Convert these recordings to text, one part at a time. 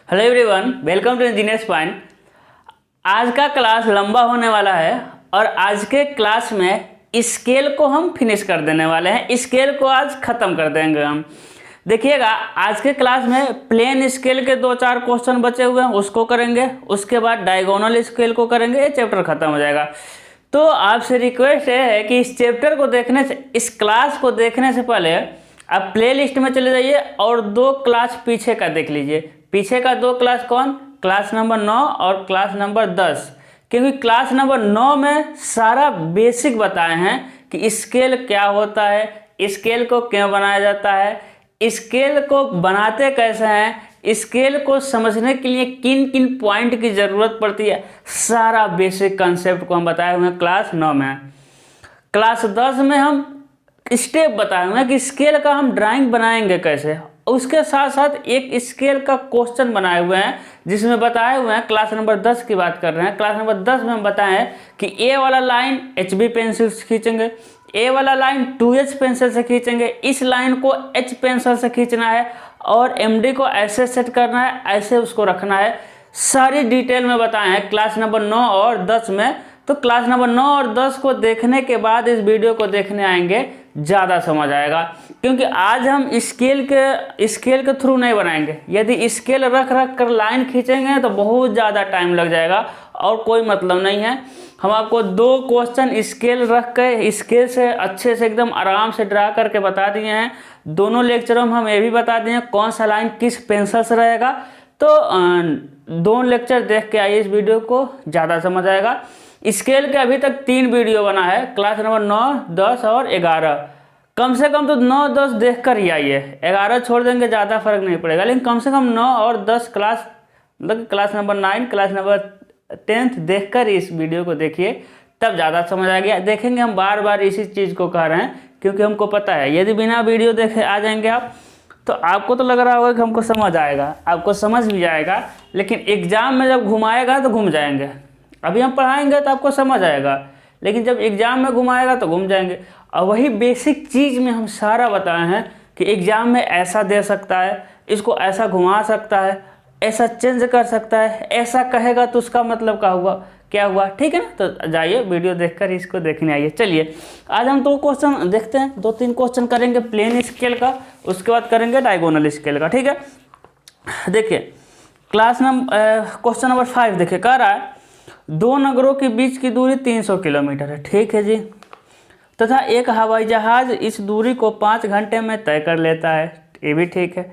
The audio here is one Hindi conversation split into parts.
Hello everyone, welcome to Engineers Point. आज का क्लास लंबा होने वाला है और आज के क्लास में स्केल को हम फिनिश कर देने वाले हैं। स्केल को आज ख़त्म कर देंगे हम। देखिएगा, आज के क्लास में प्लेन स्केल के 2-4 क्वेश्चन बचे हुए हैं, उसको करेंगे। उसके बाद डायगोनल स्केल को करेंगे। ये चैप्टर ख़त्म हो जाएगा। तो आपसे रिक्वेस्ट है कि इस चैप्टर को देखने से, इस क्लास को देखने से पहले आप प्ले लिस्ट में चले जाइए और 2 क्लास पीछे का देख लीजिए। पीछे का 2 क्लास कौन? क्लास नंबर 9 और क्लास नंबर 10। क्योंकि क्लास नंबर 9 में सारा बेसिक बताए हैं कि स्केल क्या होता है, स्केल को क्यों बनाया जाता है, स्केल को बनाते कैसे हैं, स्केल को समझने के लिए किन किन पॉइंट की ज़रूरत पड़ती है। सारा बेसिक कंसेप्ट को हम बताए हुए हैं क्लास 9 में। क्लास 10 में हम स्टेप बताए हुए हैं कि स्केल का हम ड्राइंग बनाएंगे कैसे। उसके साथ साथ एक स्केल का क्वेश्चन बनाए हुए हैं जिसमें बताए हुए हैं, क्लास नंबर 10 की बात कर रहे हैं। क्लास नंबर 10 में हम बताए हैं कि ए वाला लाइन HB पेंसिल से खींचेंगे, ए वाला लाइन 2H पेंसिल से खींचेंगे, इस लाइन को H पेंसिल से खींचना है और MD को ऐसे सेट करना है, ऐसे उसको रखना है। सारी डिटेल में बताए हैं क्लास नंबर 9 और 10 में। तो क्लास नंबर 9 और 10 को देखने के बाद इस वीडियो को देखने आएंगे, ज़्यादा समझ आएगा। क्योंकि आज हम स्केल के थ्रू नहीं बनाएंगे। यदि स्केल रख कर लाइन खींचेंगे तो बहुत ज़्यादा टाइम लग जाएगा और कोई मतलब नहीं है। हम आपको 2 क्वेश्चन स्केल रख के स्केल से अच्छे से एकदम आराम से ड्रा करके बता दिए हैं। दोनों लेक्चरों में हम ये भी बता दिए हैं कौन सा लाइन किस पेंसिल से रहेगा। तो 2 लेक्चर देख के आइए, इस वीडियो को ज़्यादा समझ आएगा। स्केल के अभी तक 3 वीडियो बना है, क्लास नंबर 9, 10 और 11। कम से कम तो 9, 10 देख कर ही आइए। 11 छोड़ देंगे ज़्यादा फर्क नहीं पड़ेगा, लेकिन कम से कम 9 और 10 क्लास, मतलब क्लास नंबर 9, क्लास नंबर 10 देख कर इस वीडियो को देखिए, तब ज़्यादा समझ आ गया। देखेंगे हम बार बार इसी चीज़ को कह रहे हैं क्योंकि हमको पता है यदि बिना वीडियो देखे आ जाएंगे आप, तो आपको तो लग रहा होगा कि हमको समझ आएगा, आपको समझ भी जाएगा, लेकिन एग्ज़ाम में जब घुमाएगा तो घूम जाएंगे। अभी हम पढ़ाएंगे तो आपको समझ आएगा, लेकिन जब एग्ज़ाम में घुमाएगा तो घूम जाएंगे। और वही बेसिक चीज़ में हम सारा बताए हैं कि एग्ज़ाम में ऐसा दे सकता है, इसको ऐसा घुमा सकता है, ऐसा चेंज कर सकता है, ऐसा कहेगा तो उसका मतलब क्या हुआ। ठीक है ना? तो जाइए वीडियो देखकर इसको देखने आइए। चलिए आज हम 2 क्वेश्चन देखते हैं, 2-3 क्वेश्चन करेंगे प्लेन स्केल का, उसके बाद करेंगे डायगोनल स्केल का। ठीक है, देखिए क्वेश्चन नंबर 5 देखिए, कह रहा है 2 नगरों के बीच की दूरी 300 किलोमीटर है। ठीक है जी, तथा एक हवाई जहाज इस दूरी को 5 घंटे में तय कर लेता है। ये भी ठीक है।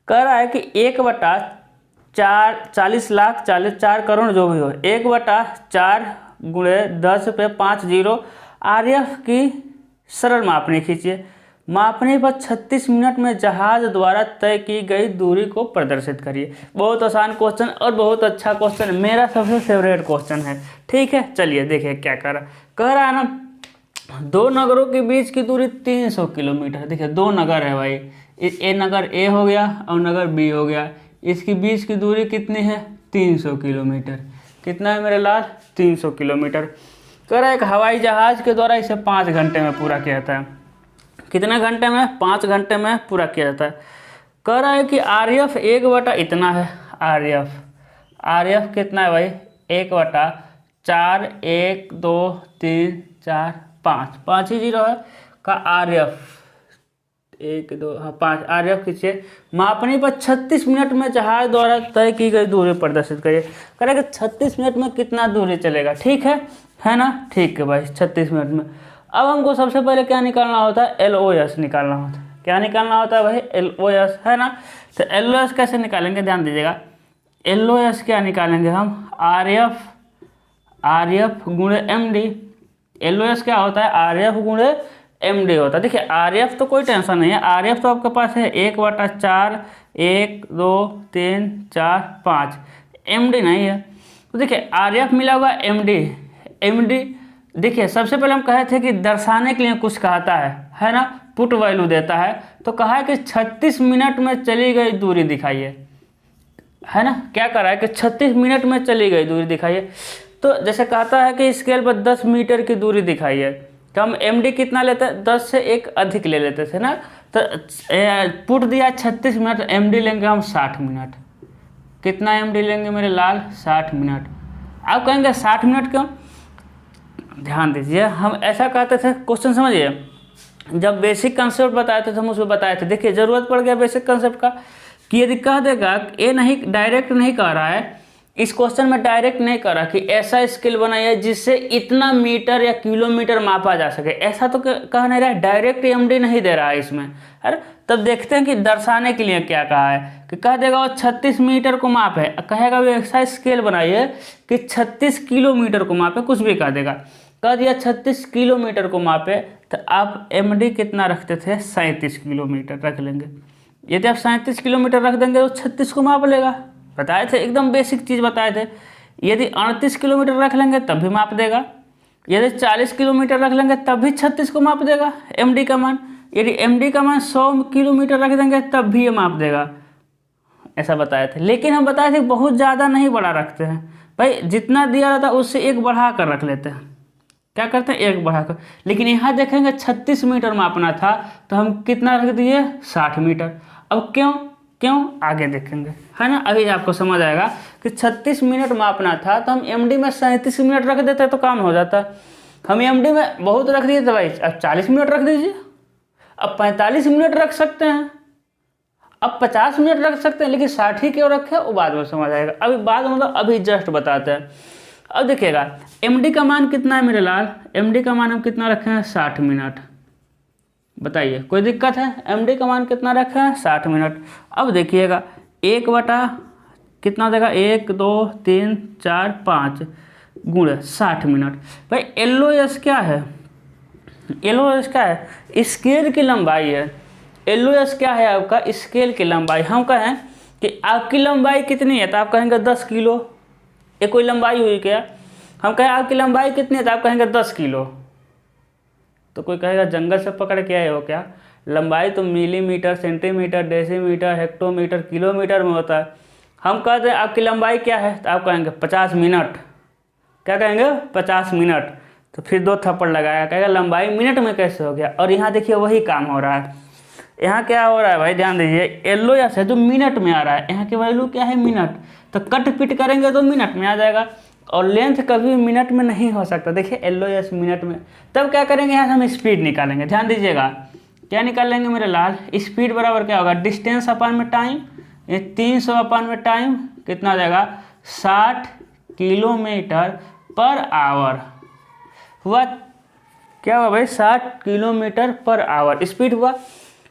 कह रहा है कि 1/4 करोड़ जो भी हो, 1/4 × 10⁵ RF की सरल मापनी खींचिए। मापनी पर 36 मिनट में जहाज द्वारा तय की गई दूरी को प्रदर्शित करिए। बहुत आसान क्वेश्चन और बहुत अच्छा क्वेश्चन, मेरा सबसे फेवरेट क्वेश्चन है। ठीक है, चलिए देखिए क्या कह रहा है ना, 2 नगरों के बीच की दूरी 300 किलोमीटर। देखिए 2 नगर है भाई, नगर A हो गया और नगर B हो गया। इसकी बीच की दूरी कितनी है? 300 किलोमीटर। कितना है मेरे लाल? 300 किलोमीटर। कह रहा है एक हवाई जहाज के द्वारा इसे 5 घंटे में पूरा किया जाता है। कितने घंटे में? 5 घंटे में पूरा किया जाता है। कह रहा है कि RF 1/, इतना है RF कितना है भाई? 1/4, 1 2 3 4 5 ही 0 है का RF 1 2 5 RF खींचिए। मापनी पर 36 मिनट में जहाज द्वारा तय की गई दूरी प्रदर्शित करिए। कह रहा है कि 36 मिनट में कितना दूरी चलेगा। ठीक है ना? ठीक है भाई, 36 मिनट में। अब हमको सबसे पहले क्या निकालना होता है? LOS निकालना होता है। क्या निकालना होता है भाई? LOS, है ना? तो LOS कैसे निकालेंगे, ध्यान दीजिएगा। LOS क्या निकालेंगे हम? RF × MD। LOS क्या होता है? RF × MD होता है। देखिए RF तो कोई टेंशन नहीं है, RF तो आपके पास है 1/4, 1 2 3 4 5। MD नहीं है। तो देखिए RF मिला हुआ MD। देखिए सबसे पहले हम कहे थे कि दर्शाने के लिए कुछ कहता है ना, पुट वैल्यू देता है। तो कहा है कि 36 मिनट में चली गई दूरी दिखाइए, है ना? क्या कर रहा है कि 36 मिनट में चली गई दूरी दिखाइए। तो जैसे कहता है कि स्केल पर 10 मीटर की दूरी दिखाइए, तो हम MD कितना लेते हैं? 10 से 1 अधिक ले लेते थे ना। तो पुट दिया 36 मिनट, MD लेंगे हम 60 मिनट। कितना MD लेंगे मेरे लाल? 60 मिनट। आप कहेंगे 60 मिनट क्यों? ध्यान दीजिए, हम ऐसा कहते थे, क्वेश्चन समझिए, जब बेसिक कंसेप्ट बताए थे तो हम उसमें बताए थे, देखिए ज़रूरत पड़ गया बेसिक कंसेप्ट का कि यदि कह देगा ये नहीं, डायरेक्ट नहीं कह रहा है, इस क्वेश्चन में डायरेक्ट नहीं कह रहा कि ऐसा स्केल बनाइए जिससे इतना मीटर या किलोमीटर मापा जा सके, ऐसा तो कह नहीं रहा है, डायरेक्ट MD नहीं दे रहा है इसमें। अरे तब देखते हैं कि दर्शाने के लिए क्या कहा है, कि कह देगा वो 36 मीटर को माप है, कहेगा वो ऐसा स्केल बनाइए कि 36 किलोमीटर को मापे, कुछ भी कह देगा। कह दिया 36 किलोमीटर को मापे, तो आप MD कितना रखते थे? 37 किलोमीटर रख लेंगे। यदि आप 37 किलोमीटर रख देंगे तो 36 को माप लेगा, बताए थे, एकदम बेसिक चीज़ बताए थे। यदि 38 किलोमीटर रख लेंगे तब भी माप देगा, यदि 40 किलोमीटर रख लेंगे तब भी 36 को माप देगा MD का मान। यदि MD का मान 100 किलोमीटर रख देंगे तब भी ये माप देगा, ऐसा बताए थे। लेकिन हम बताए थे बहुत ज़्यादा नहीं बड़ा रखते हैं भाई, जितना दिया रहता उससे एक बढ़ा कर रख लेते हैं। क्या करते हैं? एक बढ़ाकर। लेकिन यहाँ देखेंगे 36 मीटर मापना था तो हम कितना रख दिए? 60 मीटर। अब क्यों आगे देखेंगे, है ना, अभी आपको समझ आएगा कि 36 मिनट मापना था तो हम MD में 37 मिनट रख देते तो काम हो जाता। हम MD में बहुत रख दिए तो भाई अब 40 मिनट रख दीजिए, अब 45 मिनट रख सकते हैं, अब 50 मिनट रख सकते हैं, लेकिन 60 ही क्यों रखे वो बाद में समझ आएगा। अभी बाद मतलब अभी जस्ट बताते हैं। अब देखिएगा MD का मान कितना है मेरे लाल? MD का मान हम कितना रखे हैं? 60 मिनट। बताइए कोई दिक्कत है? MD का मान कितना रखे हैं? 60 मिनट। अब देखिएगा 1 बटा कितना देगा? 1 2 3 4 5 गुणे 60 मिनट। भाई LOS क्या है? LOS क्या है? स्केल की लंबाई है। LOS क्या है आपका? स्केल की लंबाई। हम कहें कि आपकी लंबाई कितनी है तो आप कहेंगे 10 किलो, ये कोई लंबाई हुई क्या? हम कहें आपकी लंबाई कितनी है तो आप कहेंगे 10 किलो, तो कोई कहेगा जंगल से पकड़ के आए हो क्या? लंबाई तो millimetre, centimetre, decimetre, hectometre, kilometre में होता है। हम कहते हैं आपकी लंबाई क्या है तो आप कहेंगे 50 मिनट। क्या कहेंगे? 50 मिनट। तो फिर 2 थप्पड़ लगाया, कहेगा लंबाई मिनट में कैसे हो गया? और यहाँ देखिए वही काम हो रहा है। यहाँ क्या हो रहा है भाई? ध्यान दीजिए, LOS है जो मिनट में आ रहा है, यहाँ की वैल्यू क्या है? मिनट। तो कट पिट करेंगे तो मिनट में आ जाएगा, और लेंथ कभी मिनट में नहीं हो सकता। देखिए LOS मिनट में। तब क्या करेंगे? यहाँ से हम स्पीड निकालेंगे। ध्यान दीजिएगा, क्या निकालेंगे मेरे लाल? स्पीड बराबर क्या होगा? डिस्टेंस अपन में टाइम, ये 300 अपन में टाइम कितना आ जाएगा? 60 किलोमीटर पर आवर हुआ। क्या हुआ भाई? 60 किलोमीटर पर आवर स्पीड हुआ।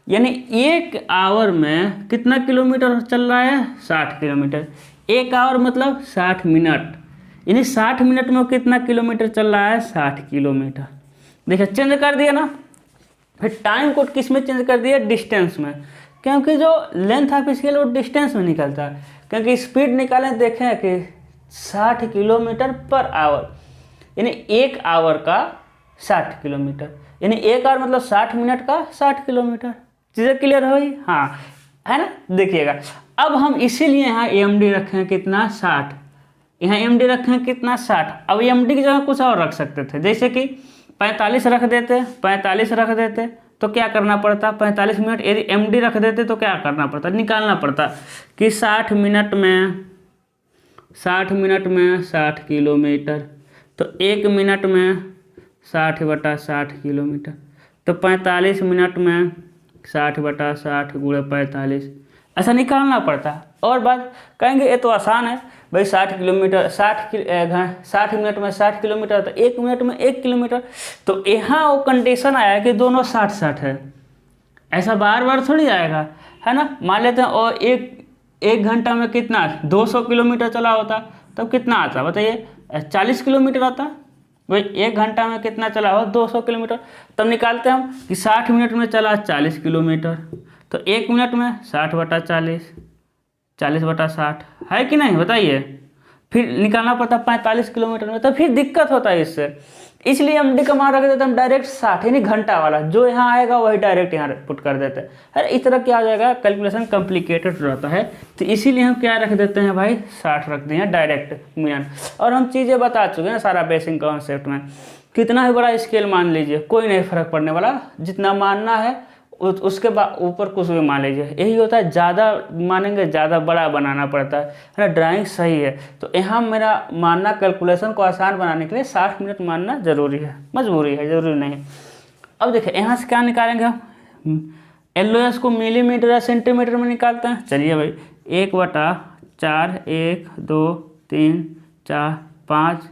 यानी 1 आवर में कितना किलोमीटर चल रहा है? 60 किलोमीटर। 1 आवर मतलब 60 मिनट, यानी 60 मिनट में कितना किलोमीटर चल रहा है? 60 किलोमीटर। देखिए चेंज कर दिया ना। फिर टाइम को किस में चेंज कर दिया? डिस्टेंस में, क्योंकि जो लेंथ ऑफ स्केल वो डिस्टेंस में निकलता है। क्योंकि स्पीड निकालें देखें कि 60 किलोमीटर पर आवर, यानी 1 आवर का 60 किलोमीटर, यानी 1 आवर मतलब 60 मिनट का 60 किलोमीटर। चीज़ें क्लियर हुई? हाँ, है ना। देखिएगा अब हम इसीलिए यहाँ MD रखे हैं कितना? 60। यहाँ MD रखे हैं कितना? 60। अब MD की जगह कुछ और रख सकते थे, जैसे कि 45 रख देते, 45 रख देते तो क्या करना पड़ता? 45 मिनट। यदि MD रख देते तो क्या करना पड़ता? निकालना पड़ता कि 60 मिनट में 60 किलोमीटर, तो 1 मिनट में 60 बटा 60 किलोमीटर, तो 45 मिनट में 60 बटा 60 गुणे 45, ऐसा निकालना पड़ता। और बात कहेंगे ये तो आसान है भाई, 60 किलोमीटर 60 मिनट में 60 किलोमीटर, तो 1 मिनट में 1 किलोमीटर। तो यहाँ वो कंडीशन आया कि दोनों 60-60 है, ऐसा बार बार थोड़ी आएगा, है ना। मान लेते हैं और एक घंटा में कितना 200 किलोमीटर चला होता तब कितना आता? बताइए, 40 किलोमीटर आता भाई। 1 घंटा में कितना चला हो? 200 किलोमीटर। तब निकालते हैं हम कि 60 मिनट में चला 40 किलोमीटर, तो 1 मिनट में 60 बटा 40, 40 बटा 60, है कि नहीं? बताइए। फिर निकालना पड़ता 45 किलोमीटर में, तो फिर दिक्कत होता है इससे। इसलिए MD का मान रख देते हैं हम डायरेक्ट 60, यानी घंटा वाला जो यहाँ आएगा वही डायरेक्ट यहाँ पुट कर देते हैं। अरे इस तरह क्या हो जाएगा? कैलकुलेशन कॉम्प्लिकेटेड रहता है, तो इसीलिए हम क्या रख देते हैं भाई? 60 रख दिए हैं डायरेक्ट मिनट। और हम चीज़ें बता चुके हैं सारा बेसिक कॉन्सेप्ट में। कितना ही बड़ा स्केल मान लीजिए, कोई नहीं फर्क पड़ने वाला, जितना मानना है उसके बाद ऊपर कुछ भी मान लीजिए। यही होता है, ज़्यादा मानेंगे ज़्यादा बड़ा बनाना पड़ता है ना। ड्राइंग सही है तो यहाँ मेरा मानना कैलकुलेशन को आसान बनाने के लिए 60 मिनट मानना ज़रूरी है, मजबूरी है, ज़रूरी नहीं। अब देखिए यहाँ से क्या निकालेंगे हम, LOS को मिलीमीटर या सेंटीमीटर में निकालते हैं। चलिए भाई, 1/4, 1 2 3 4 5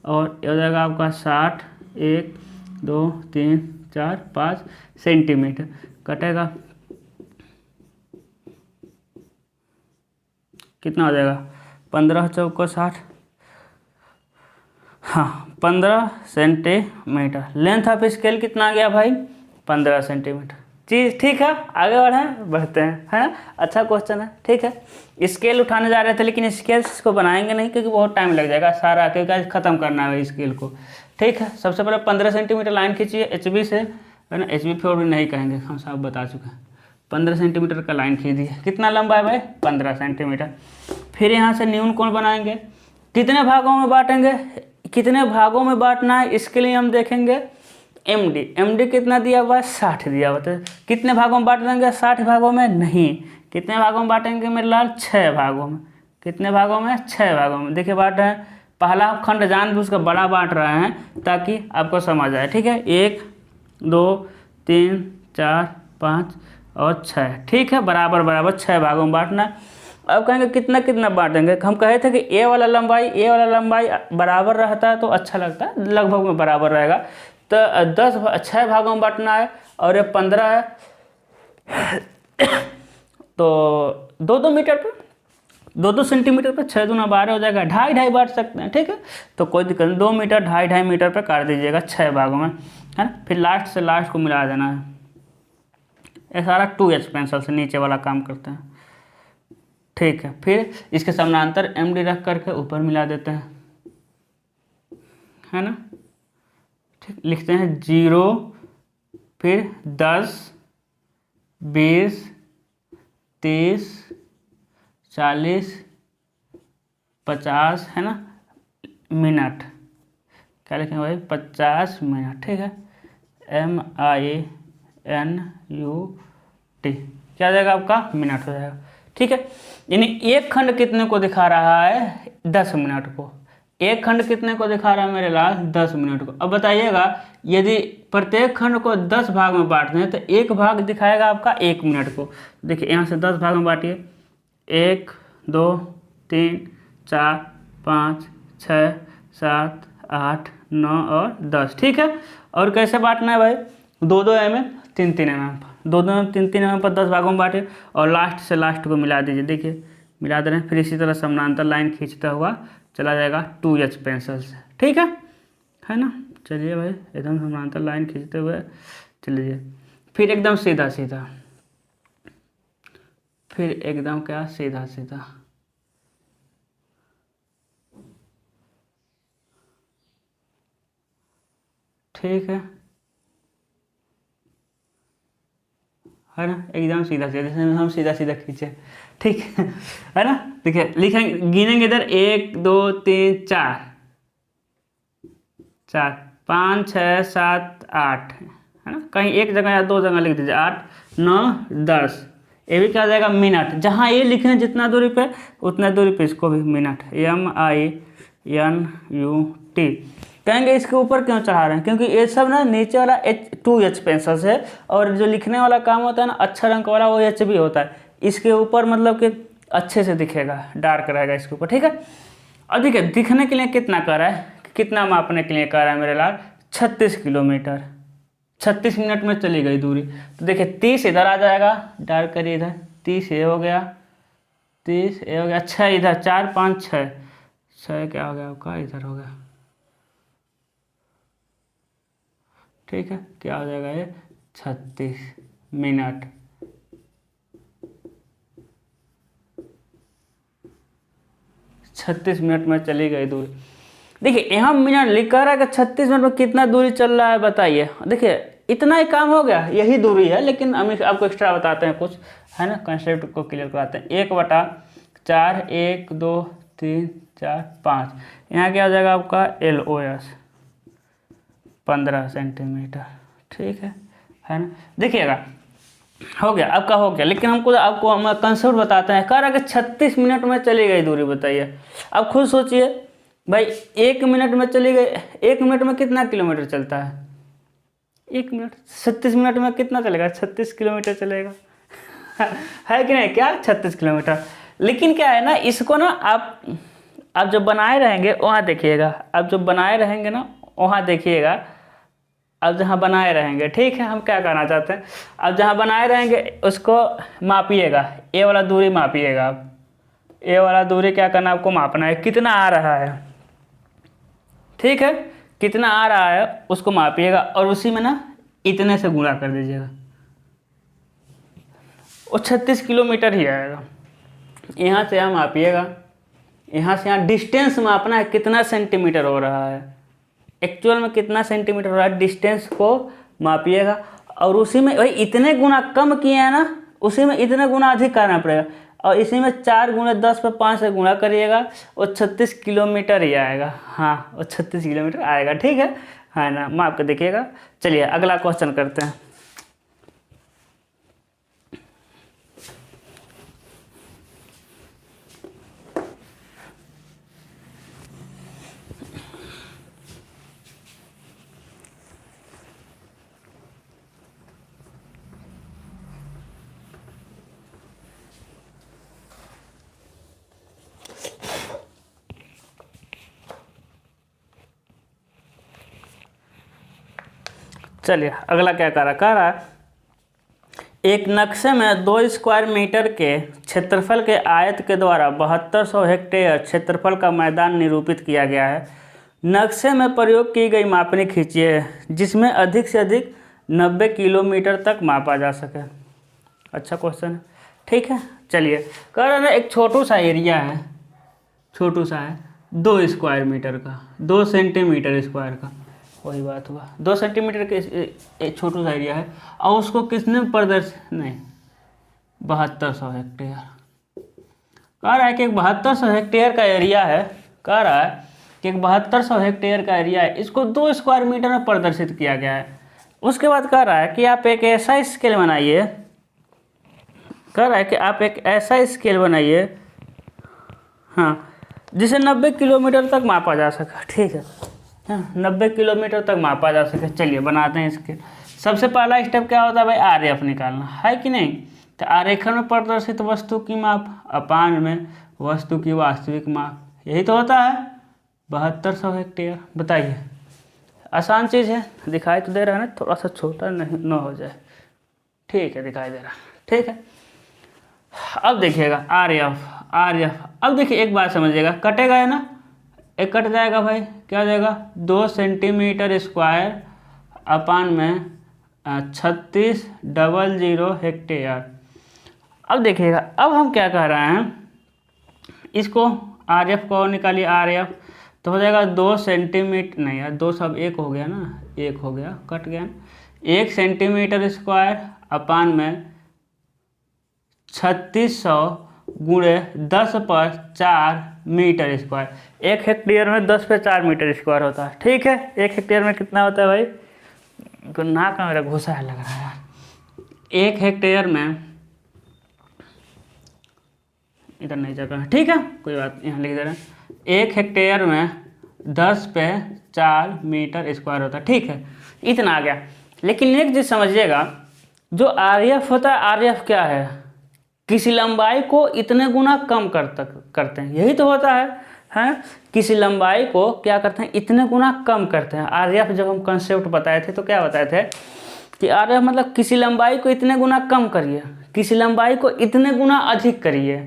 और ये हो जाएगा आपका 60, 1 2 3 4 5 सेंटीमीटर कटेगा, कितना हो जाएगा 15 चौको 60, हाँ 15 सेंटीमीटर। लेंथ ऑफ स्केल कितना आ गया भाई 15 सेंटीमीटर। चीज़ ठीक है, आगे बढ़ें, बढ़ते हैं, है ना। अच्छा क्वेश्चन है, ठीक है। स्केल उठाने जा रहे थे लेकिन स्केल को बनाएंगे नहीं क्योंकि बहुत टाइम लग जाएगा सारा, क्योंकि आज ख़त्म करना है स्केल को, ठीक है। सबसे पहले 15 सेंटीमीटर लाइन खींचिए HB से, है ना। HB फिर भी नहीं कहेंगे, हम सब बता चुके हैं। 15 सेंटीमीटर का लाइन खींचिए, कितना लंबा है भाई 15 सेंटीमीटर। फिर यहाँ से न्यून कोण बनाएंगे, कितने भागों में बांटेंगे, कितने भागों में बांटना है इसके लिए हम देखेंगे MD कितना दिया हुआ है 60 दिया हुआ, तो कितने भागों में बांट देंगे 60 भागों में नहीं, कितने भागों में बांटेंगे मेरे लाल 6 भागों में, कितने भागों में 6 भागों में। देखिए बांट रहे हैं, पहला खंड जानबूझ कर बड़ा बांट रहे हैं ताकि आपको समझ आए, ठीक है। 1 2 3 4 5 और 6, ठीक है, बराबर बराबर 6 भागों में बांटना है। अब कहेंगे कितना कितना बांटेंगे, हम कहे थे कि ए वाला लंबाई बराबर रहता है तो अच्छा लगता है, लगभग में बराबर रहेगा, तो 6 भागों में बांटना है और ये 15 है तो 2 मीटर पर 2 सेंटीमीटर पर 6 दूना 12 हो जाएगा, 2.5 बांट सकते हैं, ठीक है। तो कोई दिक्कत नहीं, 2 मीटर 2.5 मीटर पर काट दीजिएगा 6 भागों में, है ना। फिर लास्ट से लास्ट को मिला देना है, ये सारा 2H पेंसिल से नीचे वाला काम करते हैं, ठीक है। फिर इसके समानांतर MD रख करके ऊपर मिला देते हैं, है ना, ठीक। लिखते हैं 0, फिर 10 20 30 40 50, है ना, मिनट, क्या लिखेंगे भाई 50 मिनट, ठीक है। MINUT क्या हो जाएगा आपका मिनट हो जाएगा, ठीक है। यानी एक खंड कितने को दिखा रहा है 10 मिनट को, एक खंड कितने को दिखा रहा है मेरे लाल 10 मिनट को। अब बताइएगा यदि प्रत्येक खंड को 10 भाग में बांट दें तो एक भाग दिखाएगा आपका 1 मिनट को। देखिए यहाँ से 10 भाग में बांटिए, 1 2 3 4 5 6 7 8 9 और 10, ठीक है। और कैसे बांटना है भाई 2-2 mm 3-3 mm, 2-2 mm 3-3 mm पर 10 भागों में बांटे और लास्ट से लास्ट को मिला दीजिए। देखिए मिला दे रहे हैं, फिर इसी तरह समानांतर लाइन खींचता हुआ चला जाएगा 2H पेंसिल से, ठीक है ना। चलिए भाई एकदम समानांतर लाइन खींचते हुए चलिए, फिर एकदम सीधा सीधा, फिर एकदम क्या सीधा सीधा, ठीक है ना, एकदम सीधा सीधा, जैसे हम सीधा सीधा खींचे, ठीक है ना। देखिए लिखेंगे, गिनेंगे इधर 1 2 3 4 4 5 6 7 8, है ना। कहीं एक जगह या 2 जगह लिख दीजिए, 8 9 10, ये भी क्या हो जाएगा मिनट। जहाँ ये लिखे हैं जितना दूरी पे उतना दूरी पे इसको भी मिनट, MINUT। कहेंगे इसके ऊपर क्यों चढ़ा रहे हैं, क्योंकि ये सब ना नीचे वाला 2H पेंसिल से, और जो लिखने वाला काम होता है ना अक्षर अंक वाला वो HB होता है। इसके ऊपर मतलब कि अच्छे से दिखेगा, डार्क रहेगा इसके ऊपर, ठीक है। अब देखिए दिखने के लिए कितना कर रहा है, कितना मापने के लिए कर रहा है मेरे लाल 36 किलोमीटर, 36 मिनट में चली गई दूरी। तो देखिए 30 इधर आ जाएगा, डार्क करिए इधर, 30 ये हो गया, 30 ये हो गया, 6 इधर, 4 5 6 क्या हो गया आपका इधर हो गया, ठीक है। क्या हो जाएगा ये 36 मिनट, 36 मिनट में चली गई दूरी। देखिए यहाँ मिनट लिख रहा है कि 36 मिनट में कितना दूरी चल रहा है बताइए। देखिए इतना ही काम हो गया, यही दूरी है, लेकिन हम आपको एक्स्ट्रा बताते हैं कुछ, है ना, कंसेप्ट को क्लियर कराते हैं। 1/4 1 2 3 4 5, यहाँ क्या हो जाएगा आपका LOS 15 सेंटीमीटर, ठीक है ना। देखिएगा हो गया, आपका हो गया। लेकिन हमको आपको हम कंसेप्ट बताते हैं। कह रहा है कि 36 मिनट में चली गई दूरी, बताइए। अब खुद सोचिए भाई, 1 मिनट में चली गई, 1 मिनट में कितना किलोमीटर चलता है? 1 मिनट 36 मिनट में कितना चलेगा? 36 किलोमीटर चलेगा है कि नहीं? क्या 36 किलोमीटर। लेकिन क्या है ना, इसको ना आप जब बनाए रहेंगे वहाँ देखिएगा, आप जब बनाए रहेंगे ना वहाँ देखिएगा, अब जहाँ बनाए रहेंगे, ठीक है, हम क्या कहना चाहते हैं, अब जहाँ बनाए रहेंगे उसको मापिएगा, ये वाला दूरी मापिएगा आप, ये वाला दूरी क्या करना है आपको, मापना है, कितना आ रहा है, ठीक है, कितना आ रहा है उसको मापिएगा और उसी में ना इतने से गुणा कर दीजिएगा, वो 36 किलोमीटर ही आएगा। यहाँ से यहाँ मापिएगा, यहाँ से यहाँ डिस्टेंस मापना है, कितना सेंटीमीटर हो रहा है, एक्चुअल में कितना सेंटीमीटर हो रहा है, डिस्टेंस को मापिएगा और उसी में वही इतने गुना कम किए हैं ना, उसी में इतने गुना अधिक करना पड़ेगा और इसी में 4 गुणे 10 पे 5 से गुणा करिएगा, वो 36 किलोमीटर ही आएगा। हाँ, वो 36 किलोमीटर आएगा, ठीक है ना, माप के देखिएगा। चलिए अगला क्वेश्चन करते हैं। चलिए अगला क्या कह रहा है, एक नक्शे में 2 स्क्वायर मीटर के क्षेत्रफल के आयत के द्वारा 7200 हेक्टेयर क्षेत्रफल का मैदान निरूपित किया गया है। नक्शे में प्रयोग की गई मापनी खींचिए जिसमें अधिक से अधिक 90 किलोमीटर तक मापा जा सके। अच्छा क्वेश्चन है, ठीक है। चलिए कह रहे हैं एक छोटू सा एरिया है, छोटू सा है, 2 स्क्वायर मीटर का, 2 सेंटीमीटर स्क्वायर का, वही बात हुआ, 2 सेंटीमीटर के एक छोटू सा एरिया है और उसको किसने प्रदर्शित, नहीं 7200 हेक्टेयर कह रहा है कि 7200 हेक्टेयर का एरिया है, कह रहा है कि 7200 हेक्टेयर का एरिया है, इसको 2 स्क्वायर मीटर में प्रदर्शित किया गया है। उसके बाद कह रहा है कि आप एक ऐसा स्केल बनाइए, कह रहा है कि आप एक ऐसा स्केल बनाइए, हाँ, जिसे 90 किलोमीटर तक मापा जा सके, ठीक है, 90 किलोमीटर तक मापा जा सके। चलिए बनाते हैं इसके। सबसे पहला स्टेप क्या होता है भाई, आरेख निकालना है कि नहीं। तो आरेखन में प्रदर्शित वस्तु की माप अपान में वस्तु की वास्तविक माप, यही तो होता है 7200 हेक्टेयर। बताइए, आसान चीज़ है, दिखाई तो दे रहा है ना, थोड़ा सा छोटा नहीं न हो जाए, ठीक है, दिखाई दे रहा है, ठीक है। अब देखिएगा आरएफ, अब देखिए एक बात समझिएगा, कटेगा है ना, एक कट जाएगा भाई, क्या हो जाएगा, 2 सेंटीमीटर स्क्वायर अपान में 3600 हेक्टेयर। अब देखिएगा, अब हम क्या कह रहे हैं, इसको आरएफ को निकालिए, आरएफ तो हो जाएगा 2 सेंटीमीटर, नहीं यार 2 सब 1 हो गया ना, 1 हो गया, कट गया, 1 सेंटीमीटर स्क्वायर अपान में 3600 गुणे 10 पर 4 मीटर स्क्वायर। 1 हेक्टेयर में 10 पे 4 मीटर स्क्वायर होता है, ठीक है। 1 हेक्टेयर में कितना होता है भाई, नाक का मेरा घुसा है लग रहा है यार। 1 हेक्टेयर में, इधर नहीं जगह, ठीक है, कोई बात, यहाँ लिख दे रहे हैं, 1 हेक्टेयर में 10 पे 4 मीटर स्क्वायर होता है, ठीक है, इतना आ गया। लेकिन एक चीज समझिएगा, जो आरएफ होता है, आरएफ क्या है, किसी लंबाई को इतने गुना कम करते हैं, यही तो होता है, हैं, किसी लंबाई को क्या करते हैं, इतने गुना कम करते हैं। आरएफ जब हम कंसेप्ट बताए थे तो क्या बताए थे कि आरएफ मतलब किसी लंबाई को इतने गुना कम करिए, किसी लंबाई को इतने गुना अधिक करिए,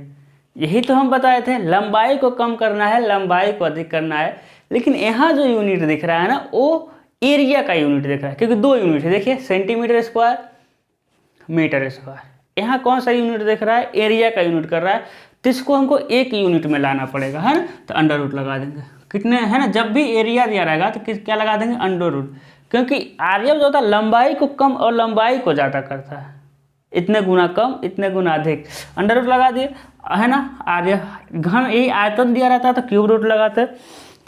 यही तो हम बताए थे। लंबाई को कम करना है, लंबाई को अधिक करना है। लेकिन यहाँ जो यूनिट दिख रहा है ना, वो एरिया का यूनिट दिख रहा है, क्योंकि 2 यूनिट है, देखिए सेंटीमीटर स्क्वायर, मीटर स्क्वायर। यहाँ कौन सा यूनिट देख रहा है, एरिया का यूनिट कर रहा है, तो इसको हमको एक यूनिट में लाना पड़ेगा, है ना। तो अंडर रूट लगा देंगे, कितने है ना, जब भी एरिया दिया रहेगा तो क्या लगा देंगे, अंडर रूट, क्योंकि आरएफ जो होता है लंबाई को कम और लंबाई को ज़्यादा करता है, इतने गुना कम इतने गुना अधिक, अंडर रूट लगा दिए, है ना। आरएफ घन यही आयतन दिया रहता है तो क्यूब रूट लगाते,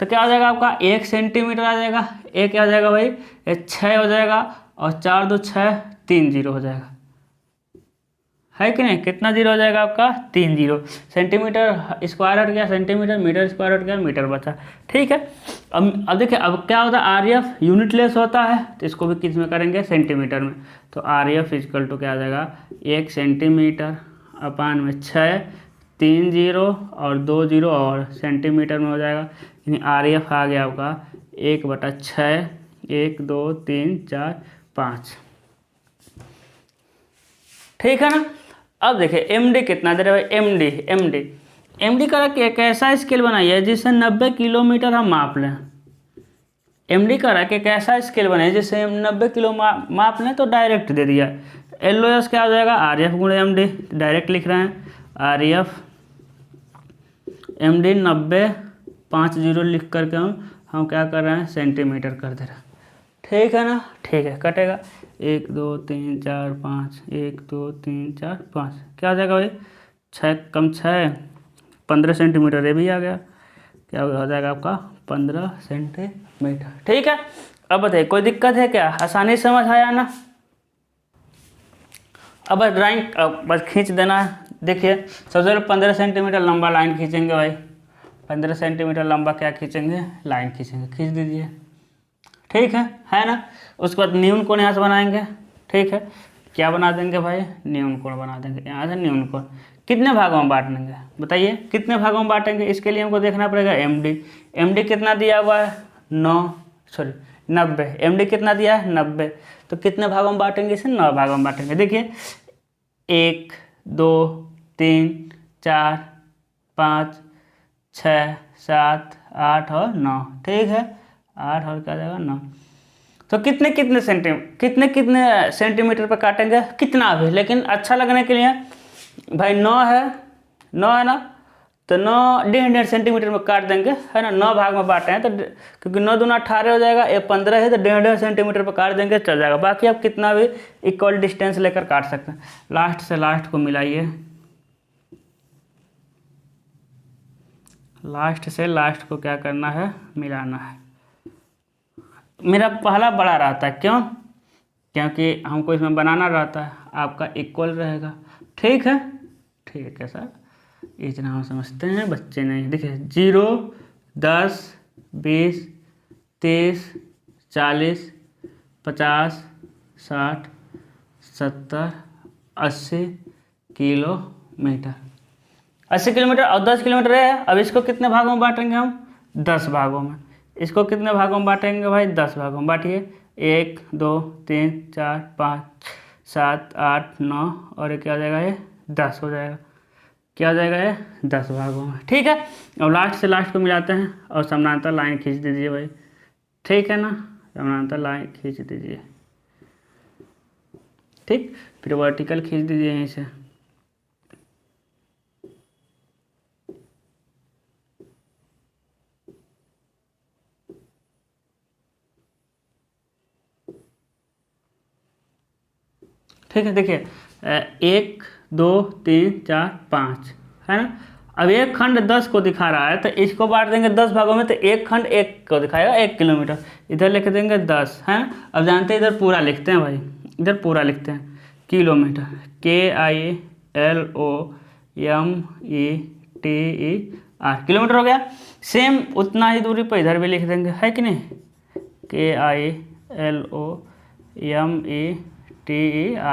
तो क्या हो जाएगा आपका 1 सेंटीमीटर आ जाएगा, एक क्या हो जाएगा भाई, 6 हो जाएगा, और 4 2 6 3 0 हो जाएगा, है कि नहीं, कितना जीरो हो जाएगा आपका 3 जीरो। सेंटीमीटर स्क्वायर हट गया सेंटीमीटर, मीटर स्क्वायर हट गया मीटर बचा। ठीक है, अब देखिए अब क्या होता है, आर एफ यूनिट लेस होता है तो इसको भी किस में करेंगे, सेंटीमीटर में। तो आर एफ इजकल टू क्या आ जाएगा, 1 सेंटीमीटर अपान में 6, 3 जीरो और 2 जीरो और सेंटीमीटर में हो जाएगा, यानी आर एफ आ गया आपका 1/6, 1 2 3 4 5। ठीक है ना। अब देखिए एम डी कितना दे रहे हैं, एम डी का एक ऐसा स्केल बनाइए जिससे 90 किलोमीटर हम माप लें। एम डी का एक ऐसा स्केल बनाइए जिससे हम 90 किलो माप लें, तो डायरेक्ट दे दिया। एल ओ एस क्या हो जाएगा, आर एफ गुणे एम डी, डायरेक्ट लिख रहे हैं R F M D 90, 5 zero लिख करके हम क्या कर रहे हैं, सेंटीमीटर कर दे रहे हैं। ठीक है ना, ठीक है, कटेगा 1 2 3 4 5, 1 2 3 4 5, क्या हो जाएगा भाई 6 कम 6 15 सेंटीमीटर, ये भी आ गया, क्या हो जाएगा आपका 15 सेंटीमीटर। ठीक है, अब बताइए कोई दिक्कत है क्या, आसानी से समझ आया ना। अब बस ड्राइंग बस खींच देना है। देखिए सबसे पहले 15 सेंटीमीटर लंबा लाइन खींचेंगे भाई, 15 सेंटीमीटर लंबा क्या खींचेंगे, लाइन खींचेंगे, खींच दीजिए। ठीक है ना। उसके बाद न्यून कोण यहाँ से बनाएंगे। ठीक है, क्या बना देंगे भाई, न्यून कोण बना देंगे, यहाँ से न्यून कोण। कितने भागों में बांट लेंगे बताइए, कितने भागों में बांटेंगे, इसके लिए हमको देखना पड़ेगा एम डी कितना दिया हुआ है 90, एम डी कितना दिया है 90, तो कितने भागों में बांटेंगे, इसे 9 भागों में बांटेंगे। देखिए 1 2 3 4 5 6 7 8 और 9। ठीक है, 8 और क्या जाएगा 9। तो कितने सेंटीमीटर पर काटेंगे, कितना भी, लेकिन अच्छा लगने के लिए भाई 9 है ना, तो 9 1.5 सेंटीमीटर में काट देंगे, है ना। 9 भाग में बांटे हैं तो क्योंकि 9 दूना 18 हो जाएगा, ये 15 है तो 1.5 सेंटीमीटर पर काट देंगे, चल जाएगा। बाकी आप कितना भी इक्वल डिस्टेंस लेकर काट सकते हैं। लास्ट से लास्ट को मिलाइए, लास्ट से लास्ट को क्या करना है, मिलाना है। मेरा पहला बड़ा रहता है, क्यों, क्योंकि हमको इसमें बनाना रहता है, आपका इक्वल रहेगा। ठीक है, ठीक है सर, इतना हम समझते हैं, बच्चे नहीं। देखिए 0 10 20 30 40 50 60 70 80 किलोमीटर, 80 किलोमीटर और 10 किलोमीटर है। अब इसको कितने भागों में बांटेंगे हम, 10 भागों में। इसको कितने भागों में बांटेंगे भाई, 10 भागों में। बांटिए 1 2 3 4 5 7 8 9 और ये क्या हो जाएगा, ये 10 हो जाएगा, क्या हो जाएगा, ये 10 भागों में। ठीक है, अब लास्ट से लास्ट को मिलाते हैं और समानांतर लाइन खींच दीजिए भाई। ठीक है ना, समानांतर लाइन खींच दीजिए। ठीक, फिर वर्टिकल खींच दीजिए यहीं से। ठीक है, देखिए 1 2 3 4 5 है ना। अब एक खंड 10 को दिखा रहा है तो इसको बांट देंगे 10 भागों में, तो एक खंड 1 को दिखाएगा 1 किलोमीटर, इधर लिख देंगे 10, है ना। अब जानते हैं इधर पूरा लिखते हैं भाई, इधर पूरा लिखते हैं किलोमीटर, KILOMETER, किलोमीटर हो गया। सेम उतना ही दूरी पर इधर भी लिख देंगे, है कि नहीं, KILOMETER,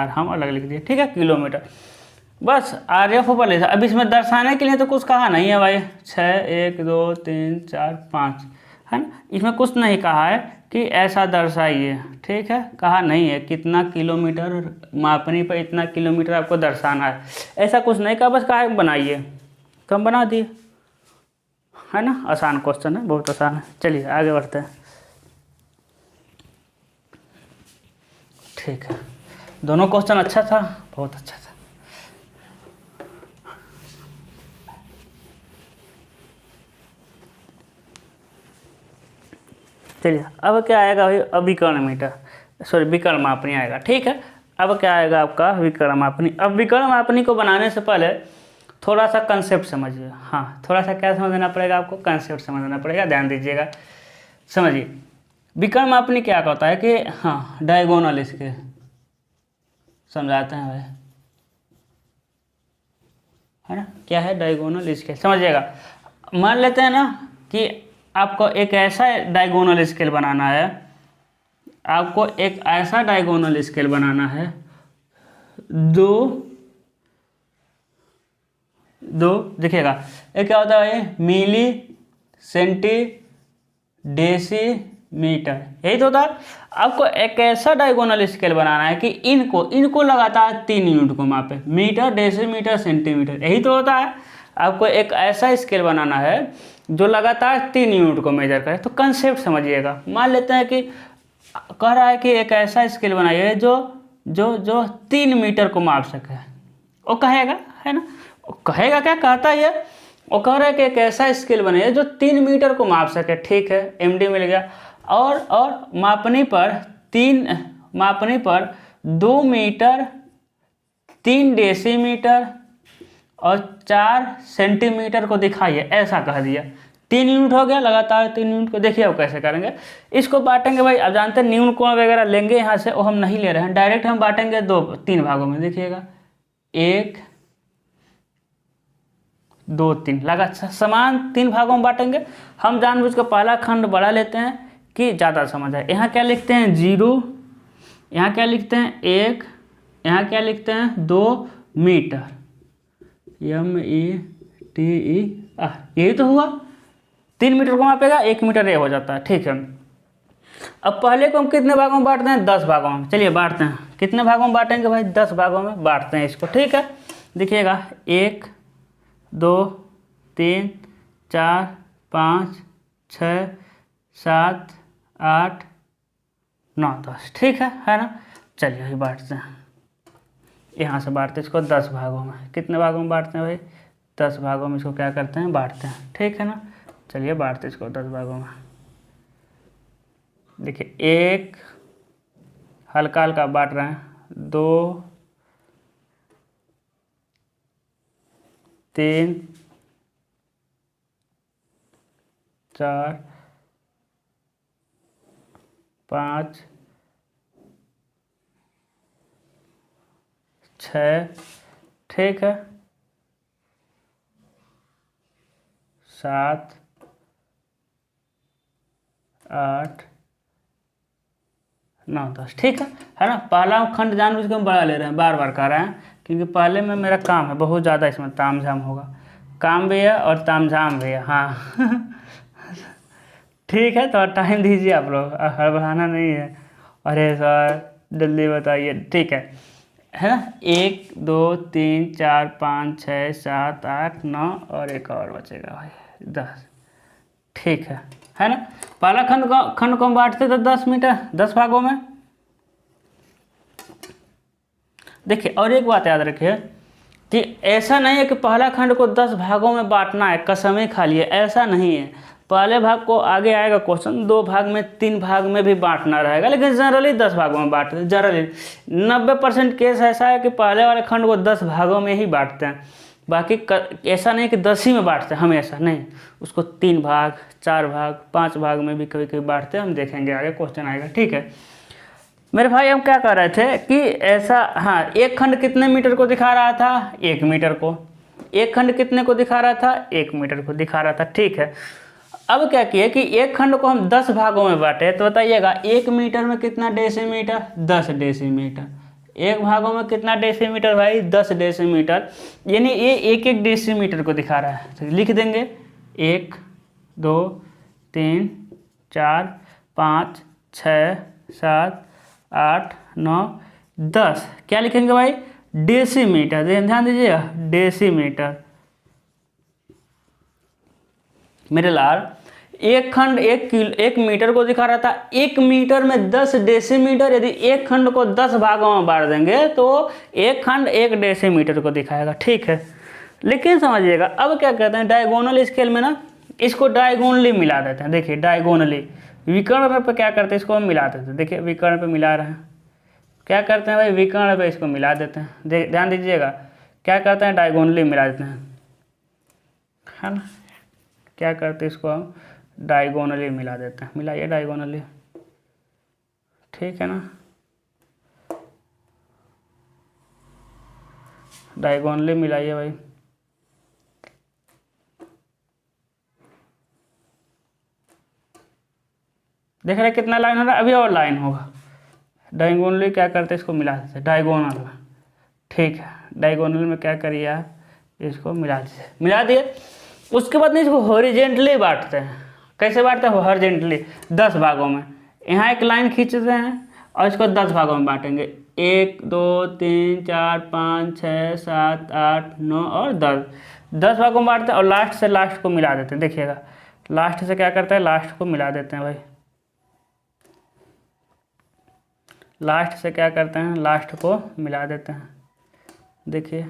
हम अलग लिख दिए। ठीक है, किलोमीटर, बस आर एफ ऊपर ले। अब इसमें दर्शाने के लिए तो कुछ कहा नहीं है भाई, 6 1 2 3 4 5 है ना, इसमें कुछ नहीं कहा है कि ऐसा दर्शाइए। ठीक है, कहा नहीं है कितना किलोमीटर मापनी पर इतना किलोमीटर आपको दर्शाना है, ऐसा कुछ नहीं कहा, बस कहा बनाइए, तो हम बना दिए, है ना। आसान क्वेश्चन है, बहुत आसान है। चलिए आगे बढ़ते हैं। ठीक है, दोनों क्वेश्चन अच्छा था, बहुत अच्छा था। चलिए अब क्या आएगा भाई, अभिकर्ण मीटर, सॉरी विकर्ण मापनी आएगा। ठीक है, अब क्या आएगा आपका विकर्ण मापनी। अब विकर्ण मापनी को बनाने से पहले थोड़ा सा कंसेप्ट समझिए। हाँ, थोड़ा सा क्या समझना पड़ेगा आपको, कंसेप्ट समझना पड़ेगा, ध्यान दीजिएगा, समझिए। विकर्ण मापनी क्या होता है कि हाँ डायगोनल, इसके समझाते हैं भाई। है ना, क्या है डायगोनल स्केल, समझिएगा। मान लेते हैं ना कि आपको एक ऐसा डायगोनल स्केल बनाना है, आपको एक ऐसा डायगोनल स्केल बनाना है, दो देखिएगा ये क्या होता है, मिली सेंटी डेसीमीटर, यही तो होता है। आपको एक ऐसा डायगोनल स्केल बनाना है कि इनको लगातार 3 यूनिट को मापे, मीटर डेसीमीटर सेंटीमीटर, यही तो होता है। आपको एक ऐसा स्केल बनाना है जो लगातार 3 यूनिट को मेजर करे। तो कंसेप्ट समझिएगा। मान लेते हैं कि कह रहा है कि एक ऐसा स्केल बनाइए जो जो जो 3 मीटर को माप सके। वो कहेगा, है ना, वो कहेगा, क्या कहता है, वो कह रहा है कि एक ऐसा स्केल बनाइए जो 3 मीटर को माप सके। ठीक है, एमडी मिल गया। और मापने पर 2 मीटर 3 डेसीमीटर और 4 सेंटीमीटर को दिखाइए, ऐसा कह दिया। 3 यूनिट हो गया, लगातार 3 यूनिट को। देखिए अब कैसे करेंगे, इसको बांटेंगे भाई। अब जानते हैं न्यून कोण वगैरह लेंगे यहाँ से, वो हम नहीं ले रहे हैं, डायरेक्ट हम बांटेंगे 3 भागों में। देखिएगा 1 2 3, लगा समान 3 भागों में बांटेंगे। हम जानबूझ कर पहला खंड बढ़ा लेते हैं कि ज़्यादा समझ आए। यहाँ क्या लिखते हैं 0, यहाँ क्या लिखते हैं 1, यहाँ क्या लिखते हैं 2 मीटर, METER, यही तो हुआ। 3 मीटर को मापेगा, 1 मीटर ये हो जाता है। ठीक है, अब पहले को हम कितने भागों में बांटते हैं, 10 भागों में। चलिए बांटते हैं, कितने भागों में बांटेंगे भाई, 10 भागों में बांटते हैं इसको। ठीक है, देखिएगा 1 2 3 4 5 6 7 8 9 10। ठीक है ना। चलिए अभी बांटते हैं, यहाँ से बांटते हैं इसको 10 भागों में। कितने भागों में बांटते हैं भाई, 10 भागों में इसको क्या करते हैं, बांटते हैं। ठीक है ना, चलिए बांटते हैं इसको 10 भागों में। देखिए 1 हल्का हल्का बांट रहे हैं, 2 3 4 5 6, ठीक है, 7 8 9 10। ठीक है ना। पहला खंड जानबूझ के हम बड़ा ले रहे हैं, बार बार कर रहे हैं, क्योंकि पहले में मेरा काम है बहुत ज़्यादा, इसमें ताम झाम होगा, काम भी है और ताम झाम भी है। हाँ ठीक है, तो टाइम दीजिए आप लोग, हड़बड़ाना नहीं है। अरे सर जल्दी बताइए। ठीक है ना। 1 2 3 4 5 6 7 8 9 और एक और बचेगा भाई 10। ठीक है ना। पहला खंड को हम बांटते थे 10 मीटर, 10 भागों में। देखिए और एक बात याद रखिए कि ऐसा नहीं है कि पहला खंड को 10 भागों में बांटना है, कसमें खा लिए, ऐसा नहीं है। पहले भाग को आगे आएगा क्वेश्चन, 2 भाग में 3 भाग में भी बांटना रहेगा, लेकिन जनरली 10 भागों में बांटते हैं। जनरली 90% केस ऐसा है कि पहले वाले खंड को 10 भागों में ही बांटते हैं। बाकी ऐसा नहीं कि 10 ही में बांटते हैं, हमेशा नहीं, उसको 3 भाग 4 भाग 5 भाग में भी कभी कभी बांटते हैं। हम देखेंगे आगे क्वेश्चन आएगा। ठीक है मेरे भाई, हम क्या कर रहे थे कि ऐसा, हाँ, एक खंड कितने मीटर को दिखा रहा था, 1 मीटर को। एक खंड कितने को दिखा रहा था, 1 मीटर को दिखा रहा था। ठीक है, अब क्या किए कि एक खंड को हम 10 भागों में बांटे, तो बताइएगा 1 मीटर में कितना डेसीमीटर, 10 डेसीमीटर। 1 भागों में कितना डेसीमीटर भाई, 10 डेसीमीटर, यानी ये 1 डेसीमीटर को दिखा रहा है। तो लिख देंगे 1 2 3 4 5 6 7 8 9 10। क्या लिखेंगे भाई, डेसीमीटर, ध्यान दीजिएगा, डेसीमीटर। मेरे लाल, एक खंड 1 मीटर को दिखा रहा था, 1 मीटर में 10 डेसीमीटर। यदि एक खंड को 10 भागों में बांट देंगे तो एक खंड 1 डेसीमीटर को दिखाएगा। ठीक है, लेकिन समझिएगा अब क्या कहते हैं, डायगोनल स्केल में ना इसको डायगोनली मिला देते हैं। देखिए डायगोनली, विकर्ण पे क्या करते हैं, इसको हम मिला देते हैं। देखिए विकर्ण पे मिला रहे हैं, क्या करते हैं भाई, विकर्ण पे इसको मिला देते हैं। ध्यान दीजिएगा, क्या करते हैं, डायगोनली मिला देते हैं, है ना। क्या करते हैं, इसको हम डायगोनली मिला देते हैं। मिलाइए डायगोनली, ठीक है ना। डायगोनली मिलाइए भाई, देख रहे कितना लाइन हो रहा है, अभी और लाइन होगा। डायगोनली क्या करते हैं, इसको मिला देते हैं डायगोनल में। ठीक है, डायगोनल में क्या करिए आप, इसको मिला दीजिए, मिला दिए। उसके बाद नहीं इसको हॉरिजेंटली बांटते हैं। कैसे बांटते हैं, हॉरिजेंटली 10 भागों में। यहाँ एक लाइन खींचते हैं और इसको 10 भागों में बांटेंगे। 1 2 3 4 5 6 7 8 9 और 10 भागों में बांटते हैं और लास्ट से लास्ट को मिला देते हैं। देखिएगा लास्ट से क्या करते हैं, लास्ट को मिला देते हैं भाई। लास्ट से क्या करते हैं, लास्ट को मिला देते हैं। देखिए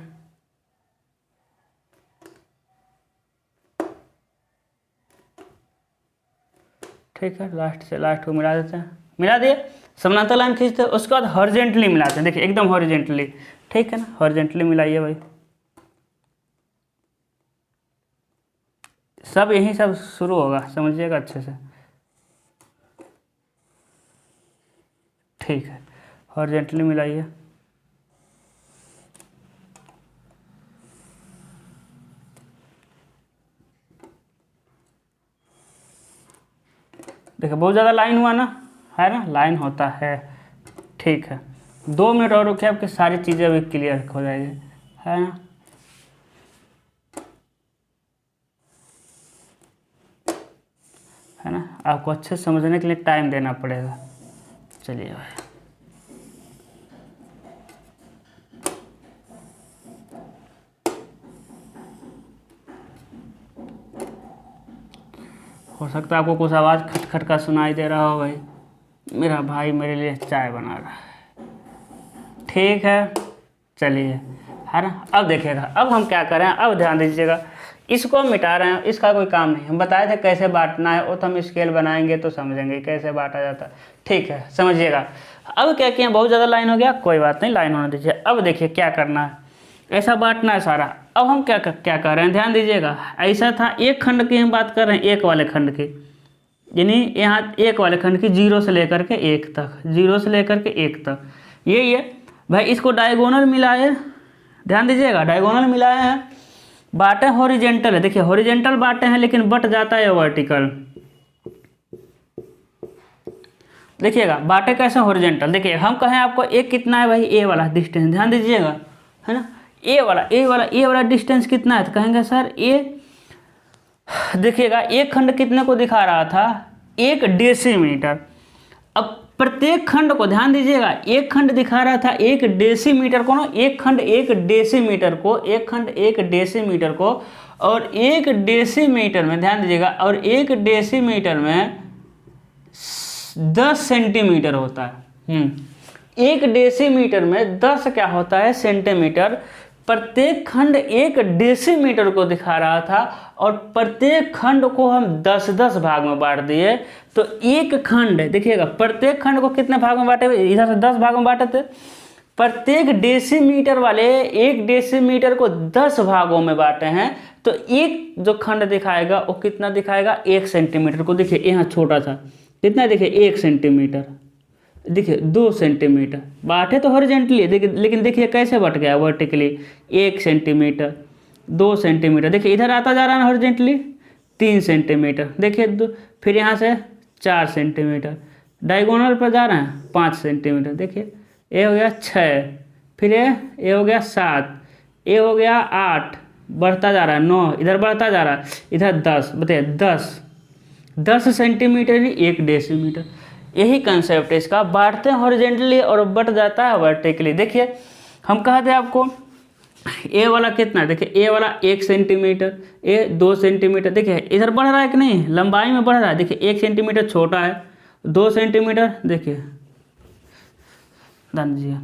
ठीक है, लास्ट से लास्ट को मिला देते हैं, मिला दिए। समानांतर लाइन खींचते हैं, उसके बाद हॉरिजेंटली मिलाते हैं। देखिए एकदम हॉरिजेंटली, ठीक है ना, हॉरिजेंटली मिलाइए भाई। सब यही सब शुरू होगा, समझिएगा अच्छे से। ठीक है, हॉरिजेंटली मिलाइए। देखिए बहुत ज़्यादा लाइन हुआ ना, है ना, लाइन होता है। ठीक है, 2 मिनट और रुकिए, आपकी सारी चीज़ें अभी क्लियर हो जाएगी, है ना। है ना, आपको अच्छे से समझने के लिए टाइम देना पड़ेगा। चलिए भाई, हो सकता है आपको कुछ आवाज़ खटखट का सुनाई दे रहा हो भाई, मेरा भाई मेरे लिए चाय बना रहा है। ठीक है, चलिए, है ना। अब देखिएगा, अब हम क्या करें, अब ध्यान दीजिएगा। इसको हम मिटा रहे हैं, इसका कोई काम नहीं। हम बताए थे कैसे बांटना है, वो तो हम स्केल बनाएंगे तो समझेंगे कैसे बांटा जाता है। ठीक है, समझिएगा। अब क्या किया, बहुत ज़्यादा लाइन हो गया, कोई बात नहीं, लाइन होने दीजिए। अब देखिए क्या करना है, ऐसा बांटना है सारा। अब हम क्या कर रहे हैं, ध्यान दीजिएगा। ऐसा था, एक खंड की हम बात कर रहे हैं, एक वाले खंड की, यानी यहाँ एक वाले खंड की 0 से लेकर के 1 तक, 0 से लेकर के 1 तक, यही है भाई। इसको डायगोनल मिलाए, ध्यान दीजिएगा, डायगोनल मिलाए हैं, बाटे हॉरिजेंटल है। देखिए हॉरिजेंटल बाटे हैं, लेकिन बट जाता है वर्टिकल। देखिएगा बाटे कैसे हॉरिजेंटल। देखिए हम कहें आपको एक कितना है भाई, ए वाला डिस्टेंस, ध्यान दीजिएगा, है ना। ए वाला डिस्टेंस कितना है, तो कहेंगे सर ए, देखिएगा एक खंड कितने को दिखा रहा था, 1 डेसीमीटर। अब प्रत्येक खंड को ध्यान दीजिएगा, एक खंड दिखा रहा था 1 डेसीमीटर को ना, एक खंड 1 डेसीमीटर को, एक खंड 1 डेसीमीटर को, और 1 डेसीमीटर में ध्यान दीजिएगा, और 1 डेसीमीटर में 10 सेंटीमीटर होता है। 1 डेसीमीटर में 10 क्या होता है, सेंटीमीटर। प्रत्येक खंड 1 डेसीमीटर को दिखा रहा था और प्रत्येक खंड को हम 10-10 भाग में बांट दिए। तो एक खंड, देखिएगा प्रत्येक खंड को कितने भाग में बांटे, इधर से 10 भाग में बांटे थे। प्रत्येक डेसीमीटर वाले 1 डेसीमीटर को 10 भागों में बांटे हैं। तो एक जो खंड दिखाएगा वो कितना दिखाएगा, 1 सेंटीमीटर को। देखिए यहाँ छोटा सा कितना, देखिए 1 सेंटीमीटर, देखिए 2 सेंटीमीटर बांटे तो हॉरिजेंटली, लेकिन देखिए कैसे बट गया वर्टिकली, 1 सेंटीमीटर, 2 सेंटीमीटर। देखिए इधर आता जा रहा है हॉरिजेंटली 3 सेंटीमीटर, देखिए फिर यहाँ से 4 सेंटीमीटर, डायगोनल पर जा रहे हैं 5 सेंटीमीटर। देखिए ये हो गया 6, फिर ये हो गया 7, ये हो गया 8, बढ़ता जा रहा है 9, इधर बढ़ता जा रहा है, इधर 10, बताइए 10 सेंटीमीटर ही 1 डेसीमीटर। यही कंसेप्ट है इसका, बांटते हैं हॉरिजेंटली और बट जाता है वर्टिकली। देखिए हम कहा थे आपको ए वाला कितना है, देखिए ए वाला 1 सेंटीमीटर, ए 2 सेंटीमीटर। देखिए इधर बढ़ रहा है कि नहीं, लंबाई में बढ़ रहा है। देखिए 1 सेंटीमीटर छोटा है, 2 सेंटीमीटर, देखिए ध्यान दीजिए,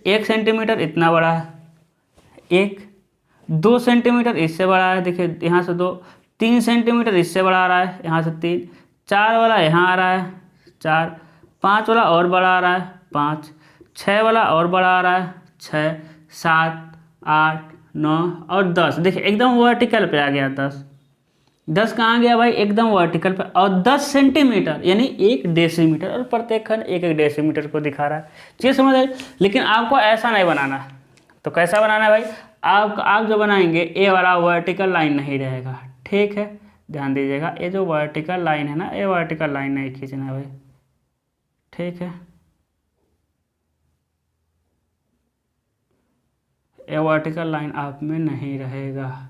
1 सेंटीमीटर इतना बड़ा है, 2 सेंटीमीटर इससे बड़ा है, देखिए यहाँ से 2, 3 सेंटीमीटर इससे बड़ा आ रहा है, यहाँ से 3, 4 वाला यहाँ आ रहा है 4, 5 वाला और बड़ा आ रहा है 5, 6 वाला और बड़ा आ रहा है 6, 7, 8, 9 और 10। देखिए एकदम वर्टिकल पे आ गया 10 कहाँ गया भाई, एकदम वर्टिकल पे। और 10 सेंटीमीटर यानी 1 डेसीमीटर, और प्रत्येक खंड 1 डेसीमीटर को दिखा रहा है। चीज़ समझ आई। लेकिन आपको ऐसा नहीं बनाना है, तो कैसा बनाना है भाई, आप जो बनाएंगे ए वाला वर्टिकल लाइन नहीं रहेगा, ठीक है। ध्यान दीजिएगा, ये जो वर्टिकल लाइन है ना, ये वर्टिकल लाइन नहीं खींचना है भाई, ठीक है। ये वर्टिकल लाइन आप में नहीं रहेगा।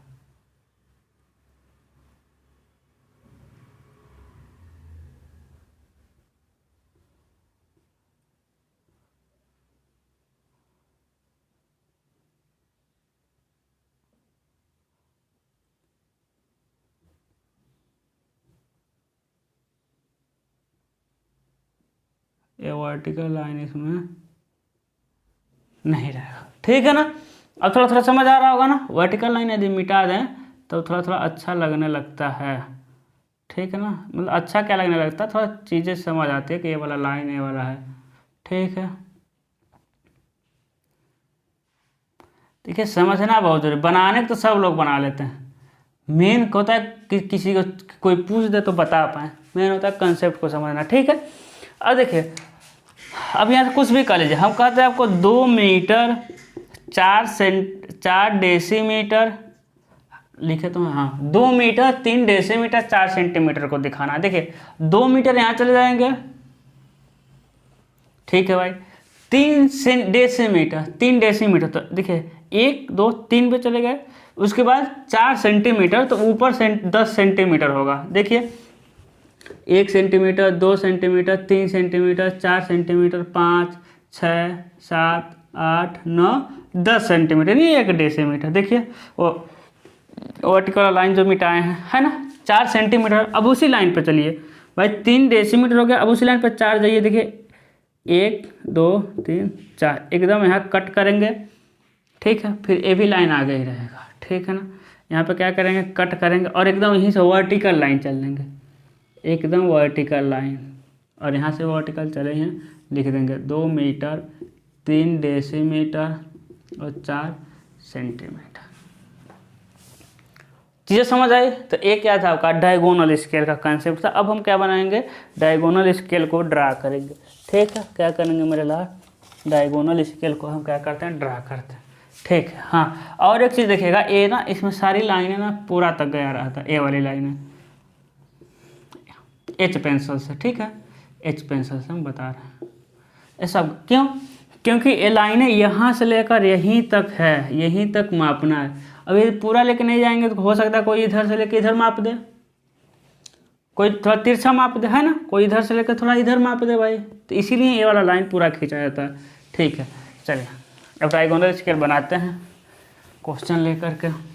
ये वर्टिकल लाइन इसमें नहीं रहेगा, ठीक है ना। अब थोड़ा थोड़ा समझ आ रहा होगा ना, वर्टिकल लाइन यदि मिटा दें तो थोड़ा थोड़ा अच्छा लगने लगता है, ठीक है ना। मतलब अच्छा क्या लगने लगता है, थोड़ा चीज़ें समझ आती है कि ये वाला लाइन ये वाला है, ठीक है। देखिए समझना बहुत जरूरी, बनाने तो सब लोग बना लेते हैं, मेन होता है कि किसी को कोई पूछ दे तो बता पाए, मेन होता है कंसेप्ट को समझना, ठीक है। अब देखिए, अब यहाँ से कुछ भी कर लीजिए, हम कहते हैं आपको 2 मीटर 4 डेसीमीटर लिखे तो हाँ, 2 मीटर 3 डेसीमीटर 4 सेंटीमीटर को दिखाना है। देखिए 2 मीटर यहाँ चले जाएंगे, ठीक है भाई, 3 डेसीमीटर तो देखिए 1 2 3 पे चले गए, उसके बाद 4 सेंटीमीटर तो ऊपर 10 सेंटीमीटर होगा। देखिए 1 centimetre 2 centimetre 3 centimetre 4 centimetre 5 6 7 8 9 10 centimetre, नहीं 1 डेसीमीटर। देखिए वो वर्टिकल लाइन जो मिटाए हैं, है ना, 4 सेंटीमीटर। अब उसी लाइन पे चलिए भाई, 3 डेसीमीटर हो गया, अब उसी लाइन पर 4 जाइए, देखिए 1 2 3 4 एकदम यहाँ कट करेंगे, ठीक है। फिर ये भी लाइन आगे ही रहेगा, ठीक है ना। यहाँ पे क्या करेंगे, कट करेंगे और एकदम यहीं से वर्टिकल लाइन चल लेंगे, एकदम वर्टिकल लाइन, और यहाँ से वर्टिकल चले हैं, लिख देंगे 2 मीटर 3 डेसीमीटर और 4 सेंटीमीटर। चीज़ें समझ आई। तो एक क्या था आपका डायगोनल स्केल का कंसेप्ट था। अब हम क्या बनाएंगे, डायगोनल स्केल को ड्रा करेंगे, ठीक है। क्या करेंगे मेरे लाल, डायगोनल स्केल को हम क्या करते हैं, ड्रा करते हैं, ठीक है। हाँ, और एक चीज़ देखिएगा, ए ना इसमें सारी लाइनें ना पूरा तक गया रहा था, ए वाली लाइनें एच पेंसिल से, ठीक है, एच पेंसिल से हम बता रहे हैं। ऐसा क्यों, क्योंकि ये लाइनें यहाँ से लेकर यहीं तक है, यहीं तक मापना है। अब ये पूरा लेके नहीं जाएंगे तो हो सकता है कोई इधर से लेके इधर माप दे, कोई थोड़ा तिरछा माप दे, है ना, कोई इधर से लेकर थोड़ा इधर माप दे भाई, तो इसीलिए ये वाला लाइन पूरा खींचा जाता है, ठीक है। चलिए अब डायगोनल स्केल बनाते हैं क्वेश्चन लेकर के।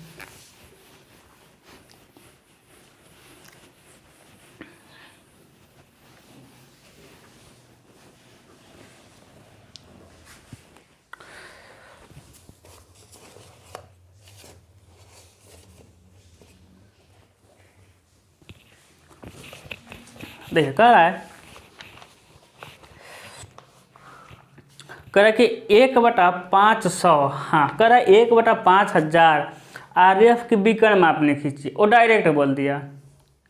देखिए कह रहा है, कह रहा है कि 1/500, हाँ कह रहा है 1/5000 RF की बीकन मापने खींचिए, वो डायरेक्ट बोल दिया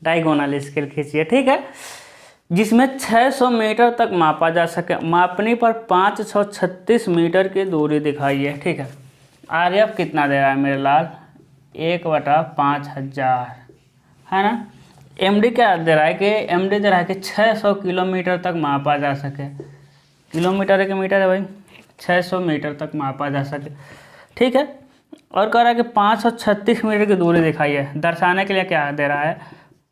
डायगोनल स्केल खींचिए, ठीक है, जिसमें 600 मीटर तक मापा जा सके, मापने पर 536 मीटर की दूरी दिखाइए, ठीक है। RF कितना दे रहा है मेरे लाल, 1/5000, है ना। MD क्या दे रहा है कि MD दे रहा है कि 600 किलोमीटर तक मापा जा सके, किलोमीटर है कि मीटर है भाई, 600 मीटर तक मापा जा सके, ठीक है। और कह रहा है कि 536 मीटर की दूरी दिखाई है, दर्शाने के लिए क्या दे रहा है,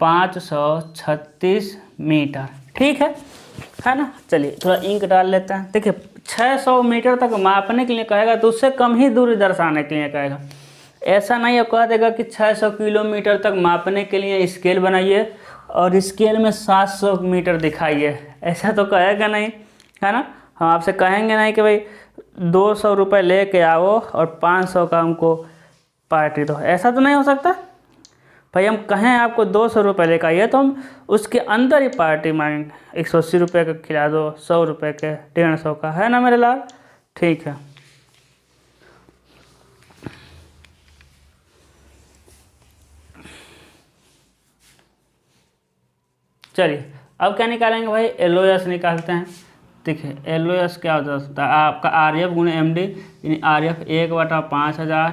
536 मीटर, ठीक है ना। चलिए थोड़ा इंक डाल लेते हैं। देखिए 600 मीटर तक मापने के लिए कहेगा तो उससे कम ही दूरी दर्शाने के लिए कहेगा, ऐसा नहीं है कह देगा कि 600 किलोमीटर तक मापने के लिए स्केल बनाइए और स्केल में 700 मीटर दिखाइए, ऐसा तो कहेगा नहीं, है ना। हम आपसे कहेंगे नहीं कि भाई 200 रुपये लेके आओ और 500 का हमको पार्टी दो, ऐसा तो नहीं हो सकता भाई। हम कहें आपको 200 रुपये लेकर आइए तो हम उसके अंदर ही पार्टी मांगेंगे, 180 रुपये का खिला दो, 100 रुपये के, 150 का, है ना मेरे लाल, ठीक है। चलिए अब क्या निकालेंगे भाई, LOS निकालते हैं। देखिए LOS क्या होता है आपका, RF गुणे MD, यानी RF 1/5000,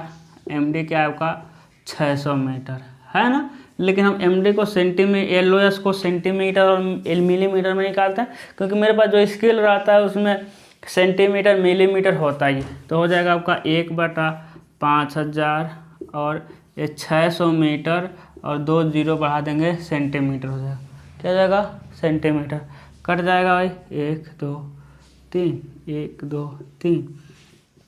MD क्या है आपका 600 मीटर, है ना। लेकिन हम एमडी को सेंटीमीटर, एलओएस को सेंटीमीटर और मिलीमीटर में निकालते हैं, क्योंकि मेरे पास जो स्केल रहता है उसमें सेंटीमीटर मिलीमीटर होता ही है। तो हो जाएगा आपका 1/5000 और ये 600 मीटर और 2 जीरो बढ़ा देंगे सेंटीमीटर हो जाएगा। क्या हो जाएगा? सेंटीमीटर। कट जाएगा भाई 1 2 3, 1 2 3,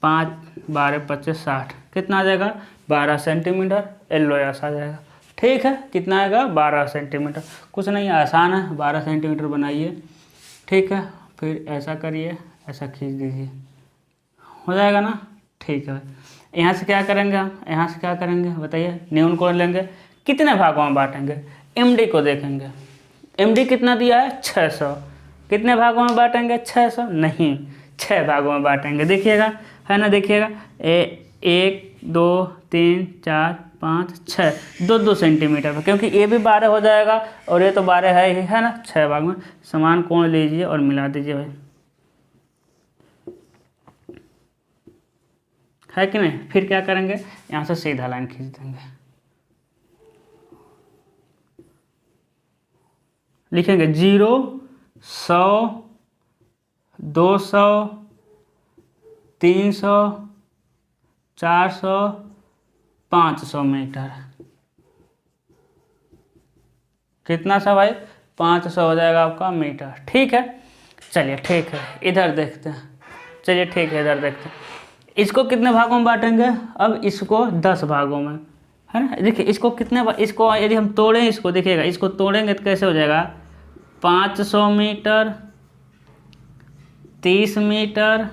5 12 25 60, कितना आ जाएगा? 12 सेंटीमीटर एलओएस आ जाएगा। ठीक है, कितना आएगा? 12 सेंटीमीटर। कुछ नहीं, आसान है, 12 सेंटीमीटर बनाइए। ठीक है, फिर ऐसा करिए, ऐसा खींच दीजिए, हो जाएगा ना? ठीक है, यहाँ से क्या करेंगे हम? यहाँ से क्या करेंगे बताइए? न्यून को लेंगे, कितने भागों में बांटेंगे? एमडी को देखेंगे, एमडी कितना दिया है? 600। कितने भागों में बांटेंगे? 600 नहीं, 6 भागों में बांटेंगे। देखिएगा, है ना? देखिएगा 1 2 3 4 5 6, 2 सेंटीमीटर पर, क्योंकि ये भी 12 हो जाएगा और ये तो 12 है ही, है ना? 6 भाग में समान कोण लीजिए और मिला दीजिए भाई, है कि नहीं? फिर क्या करेंगे? यहाँ से सीधा लाइन खींच देंगे, लिखेंगे 0 100 200 300 400 500 मीटर। कितना सा भाई? 500 हो जाएगा आपका मीटर। ठीक है, चलिए ठीक है, इधर देखते हैं। चलिए ठीक है, इधर देखते हैं। इसको कितने भागों में बांटेंगे? अब इसको 10 भागों में, है ना? देखिए इसको कितने, इसको यदि हम तोड़ें, इसको देखिएगा, इसको तोड़ेंगे तो कैसे हो जाएगा? 500 मीटर, 30 मीटर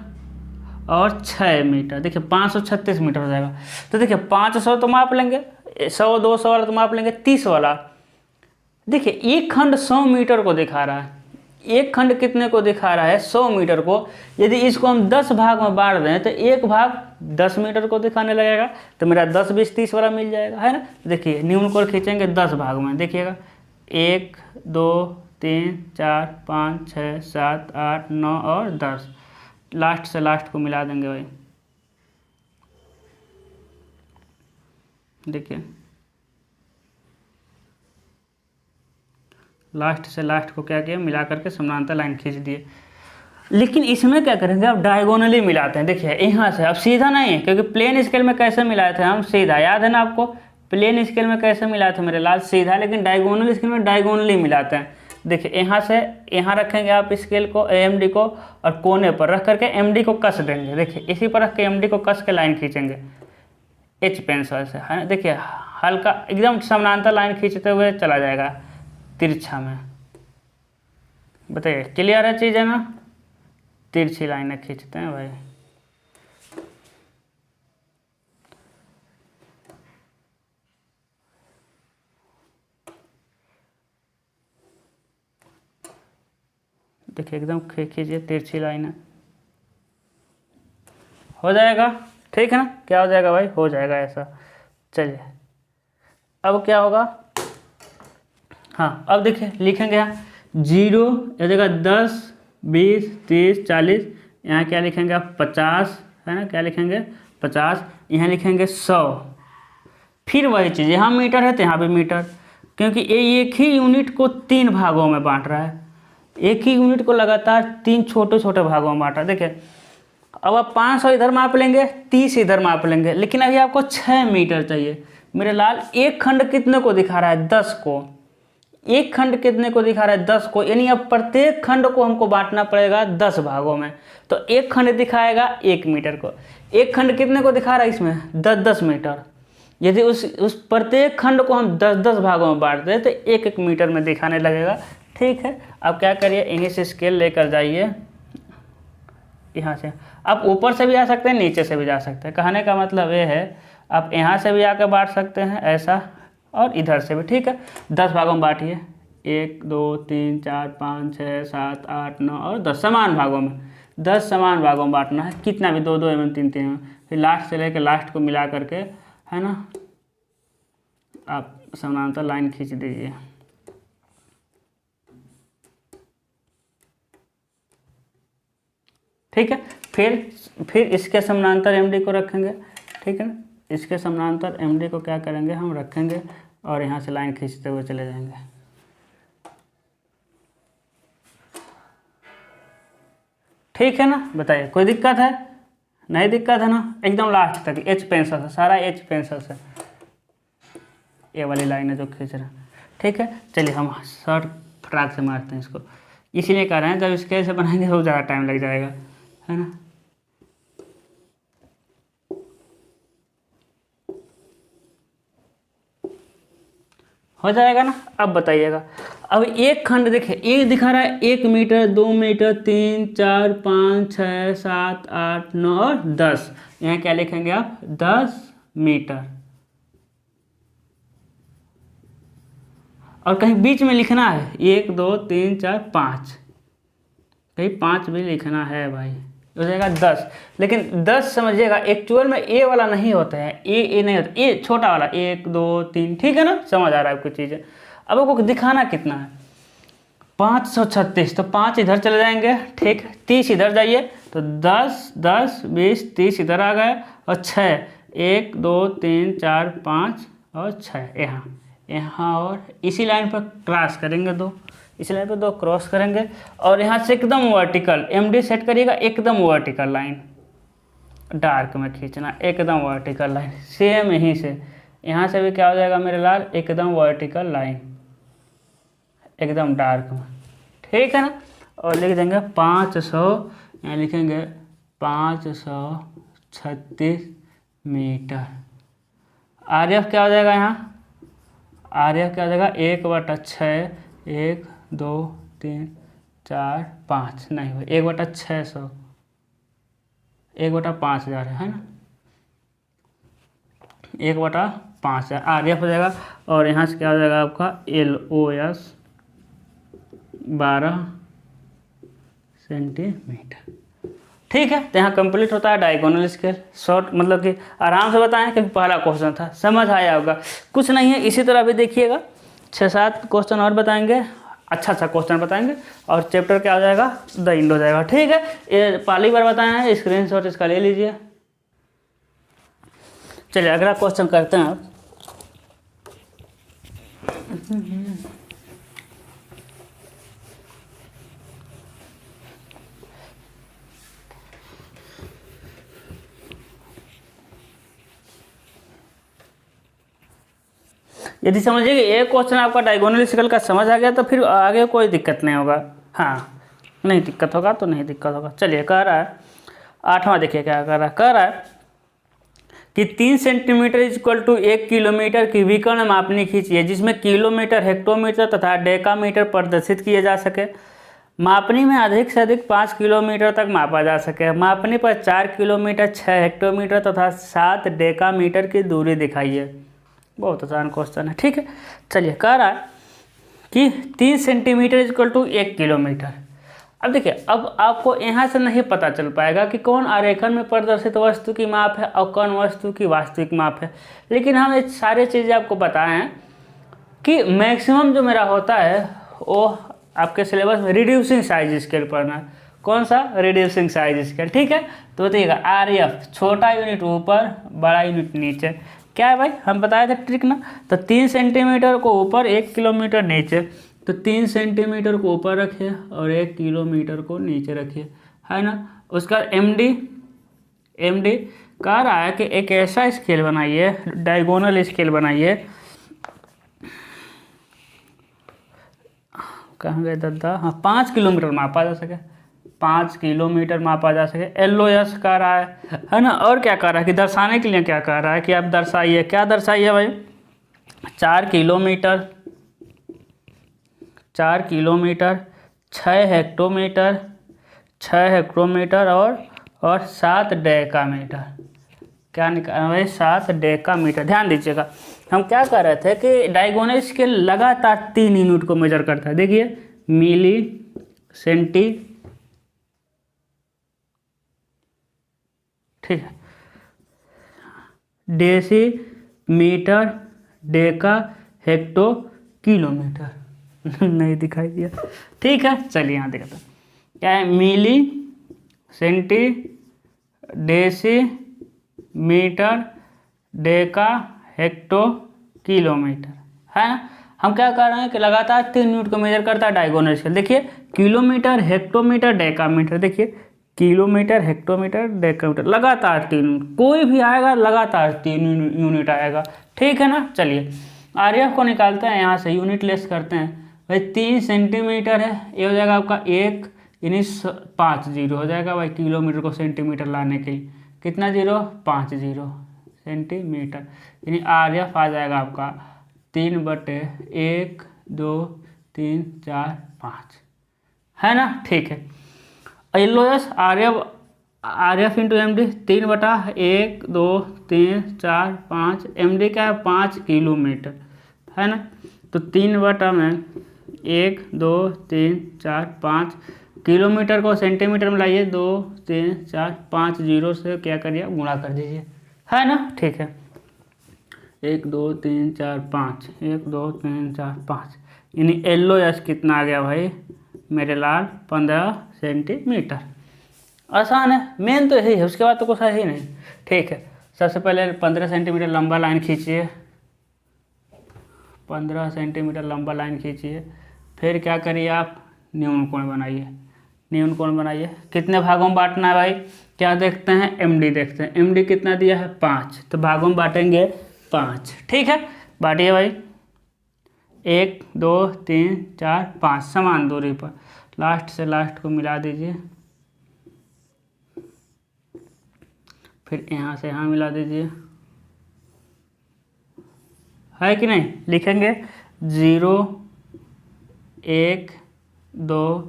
और 6 मीटर। देखिए 536 मीटर हो जाएगा। तो देखिए 500 तो माप लेंगे, 100 200 वाला तो माप लेंगे, 30 वाला। देखिए एक खंड 100 मीटर को दिखा रहा है, एक खंड कितने को दिखा रहा है? 100 मीटर को। यदि इसको हम 10 भाग में बांट दें तो एक भाग 10 मीटर को दिखाने लगेगा, तो मेरा 10 20 30 वाला मिल जाएगा, है ना? देखिए न्यून कोण खींचेंगे 10 भाग में, देखिएगा 1 2 3 4 5 6 7 8 9 और 10, लास्ट से लास्ट को मिला देंगे भाई। देखिए लास्ट से लास्ट को क्या किया? मिला करके समानांतर लाइन खींच दिए। लेकिन इसमें क्या करेंगे? अब डायगोनली मिलाते हैं। देखिए यहाँ से, अब सीधा नहीं है, क्योंकि प्लेन स्केल में कैसे मिलाए थे हम? सीधा, याद है ना आपको? प्लेन स्केल में कैसे मिलाए थे मेरे लाल? सीधा। लेकिन डायगोनल स्केल में डायगोनली मिलाते हैं। देखिए यहाँ से यहाँ रखेंगे आप स्केल को, एमडी को, और कोने पर रख करके एमडी को कस देंगे। देखिए इसी पर रख के एमडी को कस के लाइन खींचेंगे एच पेंसिल से, है ना? देखिए हल्का एकदम समानांतर लाइन खींचते हुए चला जाएगा तिरछा में। बताइए क्लियर है चीज़, है ना? तिरछी लाइनें खींचते हैं भाई। देखिए एकदम खींचिए तिरछी लाइनें, हो जाएगा। ठीक है ना? क्या हो जाएगा भाई? हो जाएगा ऐसा। चलिए अब क्या होगा? हाँ अब देखिए लिखेंगे यहाँ 0 या जगह 10 20 30 40, यहाँ क्या लिखेंगे आप? 50, है ना? क्या लिखेंगे? 50। यहाँ लिखेंगे 100। फिर वही चीज़, यहाँ मीटर है तो यहाँ भी मीटर, क्योंकि ये एक ही यूनिट को 3 भागों में बांट रहा है। एक ही यूनिट को लगातार 3 छोटे छोटे भागों में बांटा। देखिए अब आप 500 इधर माप लेंगे, 30 इधर माप लेंगे, लेकिन अभी आपको 6 मीटर चाहिए मेरे लाल। एक खंड कितने को दिखा रहा है? 10 को। एक खंड कितने को दिखा रहा है? 10 को। यानी अब प्रत्येक खंड को हमको बांटना पड़ेगा 10 भागों में। तो एक खंड दिखाएगा 1 मीटर को। एक खंड कितने को दिखा रहा है इसमें? 10 मीटर। यदि उस प्रत्येक खंड को हम 10 भागों में बांट दें तो 1 मीटर में दिखाने लगेगा। ठीक है, अब क्या करिए? यहीं से स्केल लेकर जाइए, यहाँ से। आप ऊपर से भी आ सकते हैं, नीचे से भी जा सकते हैं। कहने का मतलब ये है आप यहाँ से भी आकर बांट सकते हैं ऐसा, और इधर से भी। ठीक है, 10 भागों में बांटिए, 1 2 3 4 5 6 7 8 9 और 10 समान भागों में। 10 समान भागों में बांटना है, कितना भी 2 2 mm 3 3 mm। फिर लास्ट से लेकर लास्ट को मिला करके, है ना, आप समानांतर लाइन खींच दीजिए। ठीक है, फिर इसके समानांतर एमडी को रखेंगे। ठीक है ना? इसके समानांतर एमडी को क्या करेंगे? हम रखेंगे और यहाँ से लाइन खींचते हुए चले जाएंगे। ठीक है ना, बताइए कोई दिक्कत है? नहीं दिक्कत है ना, एकदम लास्ट तक एच पेंसिल से, सारा एच पेंसिल से ये वाली लाइन है जो खींच रहा है। ठीक है, चलिए हम शॉर्ट फटाक से मारते हैं इसको, इसीलिए कह रहे हैं जब स्केल से बनाएंगे तो ज़्यादा टाइम लग जाएगा, है ना। हो जाएगा ना। अब बताइएगा, अब एक खंड देखिए, एक दिखा रहा है 1 मीटर, 2 मीटर, 3, 4, 5, 6, 7, 8, 9 और 10। यहाँ क्या लिखेंगे आप? 10 मीटर। और कहीं बीच में लिखना है 1, 2, 3, 4, 5, कहीं 5 भी लिखना है भाई, हो जाएगा 10। लेकिन 10 समझिएगा एक्चुअल में ए वाला नहीं होता है, ए नहीं होता, ए छोटा वाला 1, 2, 3, ठीक है ना, समझ आ रहा है आपको चीज़ें। अब आपको दिखाना कितना है? 536, तो 5 इधर चले जाएंगे, ठीक, 30 इधर जाइए, तो 10, 10, 20, 30 इधर आ गए, और 6, 1, 2, 3, 4, 5 और 6 यहाँ और इसी लाइन पर क्रॉस करेंगे, दो इसी लाइन पर 2 क्रॉस करेंगे, और यहाँ से एकदम वर्टिकल MD सेट करिएगा, एकदम वर्टिकल लाइन डार्क में खींचना, एकदम वर्टिकल लाइन, सेम यहीं से यहाँ से भी क्या हो जाएगा मेरे लाल, एकदम वर्टिकल लाइन, एकदम डार्क में, ठीक है ना। और लिख देंगे 500, यहाँ लिखेंगे 536 मीटर। RF क्या हो जाएगा यहाँ? RF क्या हो जाएगा? 1/6, 1, 2, 3, 4, 5 नहीं भाई, 1/600, 1/5000 है ना, 1/5000 RF हो जाएगा। और यहाँ से क्या हो जाएगा आपका LOS 12 सेंटीमीटर, ठीक है। तो यहाँ कंप्लीट होता है डायगोनल स्केल। शॉर्ट मतलब कि आराम से बताएं, क्योंकि पहला क्वेश्चन था, समझ आया होगा। कुछ नहीं है, इसी तरह भी देखिएगा 6-7 क्वेश्चन और बताएंगे, अच्छा क्वेश्चन बताएंगे, और चैप्टर क्या हो जाएगा, द एंड हो जाएगा, ठीक है। ये पहली बार बताया है, स्क्रीनशॉट इसका ले लीजिए। चलिए अगला क्वेश्चन करते हैं आप। यदि समझिए कि एक क्वेश्चन आपका डायगोनल स्केल का समझ आ गया तो फिर आगे कोई दिक्कत नहीं होगा। हाँ, नहीं दिक्कत होगा तो नहीं दिक्कत होगा। चलिए कह रहा है 8वां, देखिए क्या कह रहा है कि 3 सेंटीमीटर इक्वल टू 1 किलोमीटर की विकर्ण मापनी खींचिए जिसमें किलोमीटर, हेक्टोमीटर तथा डेकामीटर प्रदर्शित किए जा सके। मापनी में अधिक से अधिक 5 किलोमीटर तक मापा जा सके। मापनी पर 4 किलोमीटर, 6 हेक्टोमीटर तथा 7 डेकामीटर की दूरी दिखाइए। बहुत आसान क्वेश्चन है, ठीक है। चलिए कह रहा है कि 3 सेंटीमीटर इक्वल टू 1 किलोमीटर। अब देखिए, अब आपको यहाँ से नहीं पता चल पाएगा कि कौन आरेखन में प्रदर्शित वस्तु की माप है और कौन वस्तु की वास्तविक माप है, लेकिन हम ये सारी चीज़ें आपको बताएं हैं कि मैक्सिमम जो मेरा होता है वो आपके सिलेबस में रिड्यूसिंग साइज स्केल पढ़ना है। कौन सा? रिड्यूसिंग साइज स्केल, ठीक है। तो बताइएगा RF, छोटा यूनिट ऊपर, बड़ा यूनिट नीचे। क्या है भाई, हम बताए थे ट्रिक ना। तो 3 सेंटीमीटर को ऊपर, 1 किलोमीटर नीचे, तो 3 सेंटीमीटर को ऊपर रखिए और 1 किलोमीटर को नीचे रखिए, है ना। उसका MD कह रहा है कि एक ऐसा स्केल बनाइए, डायगोनल स्केल बनाइए, कहाँ गए दादा, हाँ 5 किलोमीटर मापा जा सके, 5 किलोमीटर मापा जा सके। LOS कह रहा है ना। और क्या कह रहा है कि दर्शाने के लिए क्या कह रहा है कि आप दर्शाइए, क्या दर्शाइए भाई, 4 किलोमीटर, 6 हेक्टोमीटर, 6 हेक्टोमीटर और 7 डेकामीटर। क्या निकाला भाई, 7 डेकामीटर। ध्यान दीजिएगा, हम क्या कर रहे थे कि डायगोनल स्केल लगातार 3 यूनिट को मेजर करता है। देखिए, मिली, सेंटी, ठीक है, deci, metre, deca, hecto, kilometre. नहीं दिखाई दिया, ठीक है। चलिए यहाँ देखते हैं क्या है, milli, centi, deci, metre, deca, hecto, kilometre. है ना। हम क्या कर रहे हैं कि लगातार 3 यूनिट को मेजर करता है डायगोनल स्केल। देखिए किलोमीटर, हेक्टोमीटर, डेकामीटर, देखिए किलोमीटर, हेक्टोमीटर, डेकामीटर, लगातार 3 यूनिट, कोई भी आएगा लगातार 3 यूनिट आएगा, ठीक है ना। चलिए आरएफ को निकालते हैं, यहाँ से यूनिट लेस करते हैं भाई। 3 सेंटीमीटर है, ये हो जाएगा आपका 1 यानी 5 जीरो हो जाएगा भाई, किलोमीटर को सेंटीमीटर लाने के लिए कितना जीरो, 5 जीरो सेंटीमीटर, यानी आरएफ आ जाएगा आपका 3/1 2 3 4 5, है ना, ठीक है। LOS RF into MD 3/1 2 3 4 5, MD क्या है 5 किलोमीटर, है ना। तो 3/1 2 3 4 5, किलोमीटर को सेंटीमीटर में लाइए, 2 3 4 5 जीरो से क्या करिए गुणा कर दीजिए, है ना, ठीक है। 1 2 3 4 5, 1 2 3 4 5, यानी एलओएस कितना आ गया भाई मेरे लाल, 15 सेंटीमीटर। आसान है, मेन तो यही है, उसके बाद तो कुछ है ही नहीं, ठीक है। सबसे पहले 15 सेंटीमीटर लंबा लाइन खींचिए, 15 सेंटीमीटर लंबा लाइन खींचिए, फिर क्या करिए आप न्यून कोण बनाइए, न्यून कोण बनाइए। कितने भागों में बांटना है भाई, क्या देखते हैं, एमडी देखते हैं, एमडी कितना दिया है 5, तो भागों में बांटेंगे 5, ठीक है। बांटिए भाई 1 2 3 4 5 समान दूरी पर, लास्ट से लास्ट को मिला दीजिए, फिर यहाँ से यहाँ मिला दीजिए, है कि नहीं। लिखेंगे 0 1 2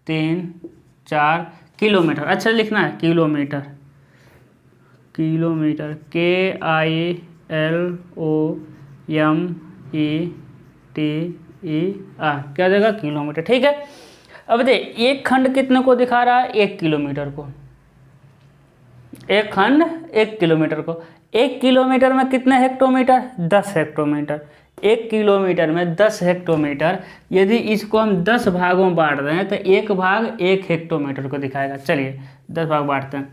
3 4 किलोमीटर, अच्छा लिखना है किलोमीटर, किलोमीटर KILOMETER, क्या देगा किलोमीटर, ठीक है। अब देखिए एक खंड कितने को दिखा रहा है, 1 किलोमीटर को, एक खंड 1 किलोमीटर को। 1 किलोमीटर में कितने हेक्टोमीटर, 10 हेक्टोमीटर, 1 किलोमीटर में 10 हेक्टोमीटर। यदि इसको हम 10 भागों में बांट दें तो एक भाग 1 हेक्टोमीटर को दिखाएगा। चलिए 10 भाग बांटते हैं,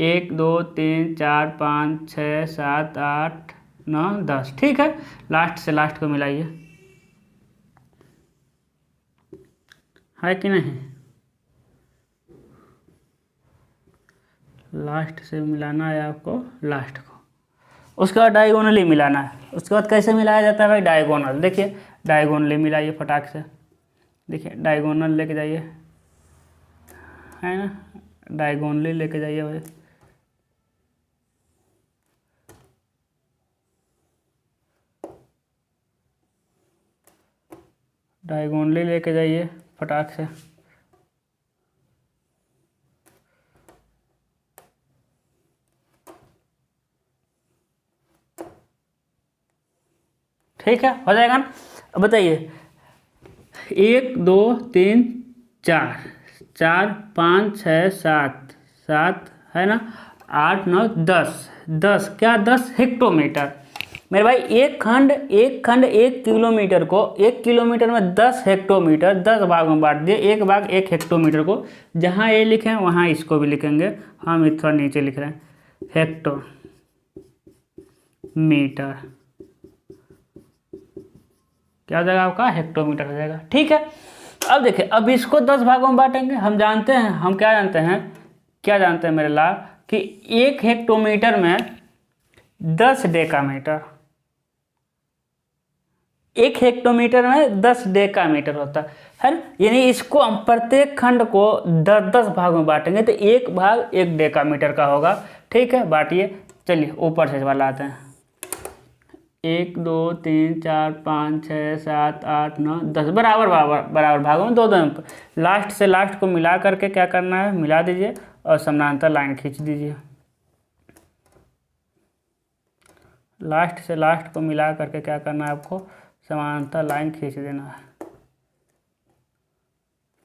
1 2 3 4 5 6 7 8 9 10, ठीक है। लास्ट से लास्ट को मिलाइए, है कि नहीं, लास्ट से मिलाना है आपको लास्ट को, उसके बाद डायगोनली मिलाना है। उसके बाद कैसे मिलाया जाता है भाई, डायगोनल, देखिए डायगोनली मिलाइए फटाक से, देखिए डायगोनल लेके जाइए, है ना, डायगोनली लेके जाइए भाई, डायगोनली लेके जाइए फटाक से, ठीक है, हो जाएगा ना। अब बताइए 1 2 3 4 4 5 6 7 7, है ना, 8 9 10 10, क्या 10 हेक्टोमीटर। मेरे भाई एक खंड 1 किलोमीटर को, 1 किलोमीटर में 10 हेक्टोमीटर, 10 भागों में बांट दिए, एक भाग 1 हेक्टोमीटर को। जहाँ ये लिखे हैं वहाँ इसको भी लिखेंगे, हम थोड़ा नीचे लिख रहे हैं, हेक्टोमीटर, क्या हो जाएगा आपका हेक्टोमीटर हो जाएगा, ठीक है। अब देखिए अब इसको 10 भागों में बांटेंगे। हम जानते हैं, हम क्या जानते हैं मेरे लाल, कि 1 हेक्टोमीटर में 10 डेकामीटर, 1 हेक्टोमीटर में 10 डेकामीटर होता है ना। यानी इसको हम प्रत्येक खंड को 10-10 भागों में बांटेंगे तो एक भाग 1 डेकामीटर का होगा, ठीक है। बांटिए, चलिए ऊपर से वाला आते हैं, 1 2 3 4 5 6 7 8 9 10, बराबर भागों में 2-2, लास्ट से लास्ट को मिला करके क्या करना है, मिला दीजिए और समानांतर लाइन खींच दीजिए, लास्ट से लास्ट को मिला करके क्या करना है आपको, समानांतर लाइन खींच देना है,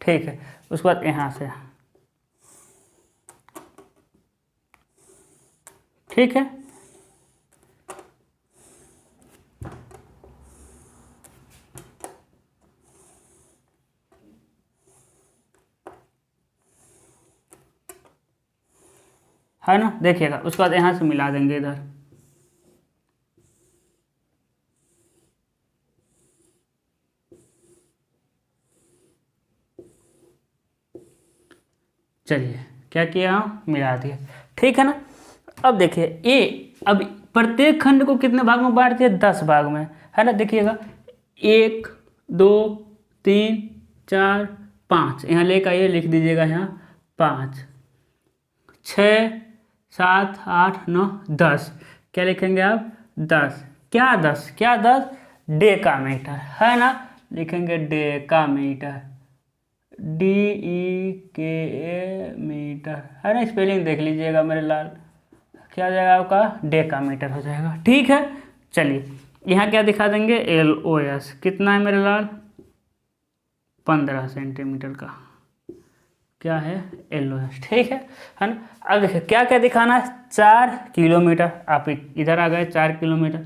ठीक है। उसके बाद यहाँ से, ठीक है, है ना, देखिएगा। उसके बाद यहाँ से मिला देंगे इधर, चलिए क्या किया, मिला दिया, ठीक है ना। अब देखिए अब प्रत्येक खंड को कितने भाग में बांट दिया, 10 भाग में, है ना। देखिएगा 1 2 3 4 5, यहाँ लेकर आइए, लिख दीजिएगा यहाँ 5 6 7 8 9 10, क्या लिखेंगे आप, 10, क्या 10, क्या 10, डेकामीटर, है ना। लिखेंगे डेकामीटर, DEKA मीटर, है ना। स्पेलिंग देख लीजिएगा मेरे लाल, क्या हो जाएगा आपका, डेकामीटर हो जाएगा, ठीक है। चलिए यहाँ क्या दिखा देंगे, LOS, कितना है मेरे लाल, 15 सेंटीमीटर का, क्या है, LOS, ठीक है ना। अब देखिए क्या क्या दिखाना है, 4 किलोमीटर, आप इधर आ गए 4 किलोमीटर,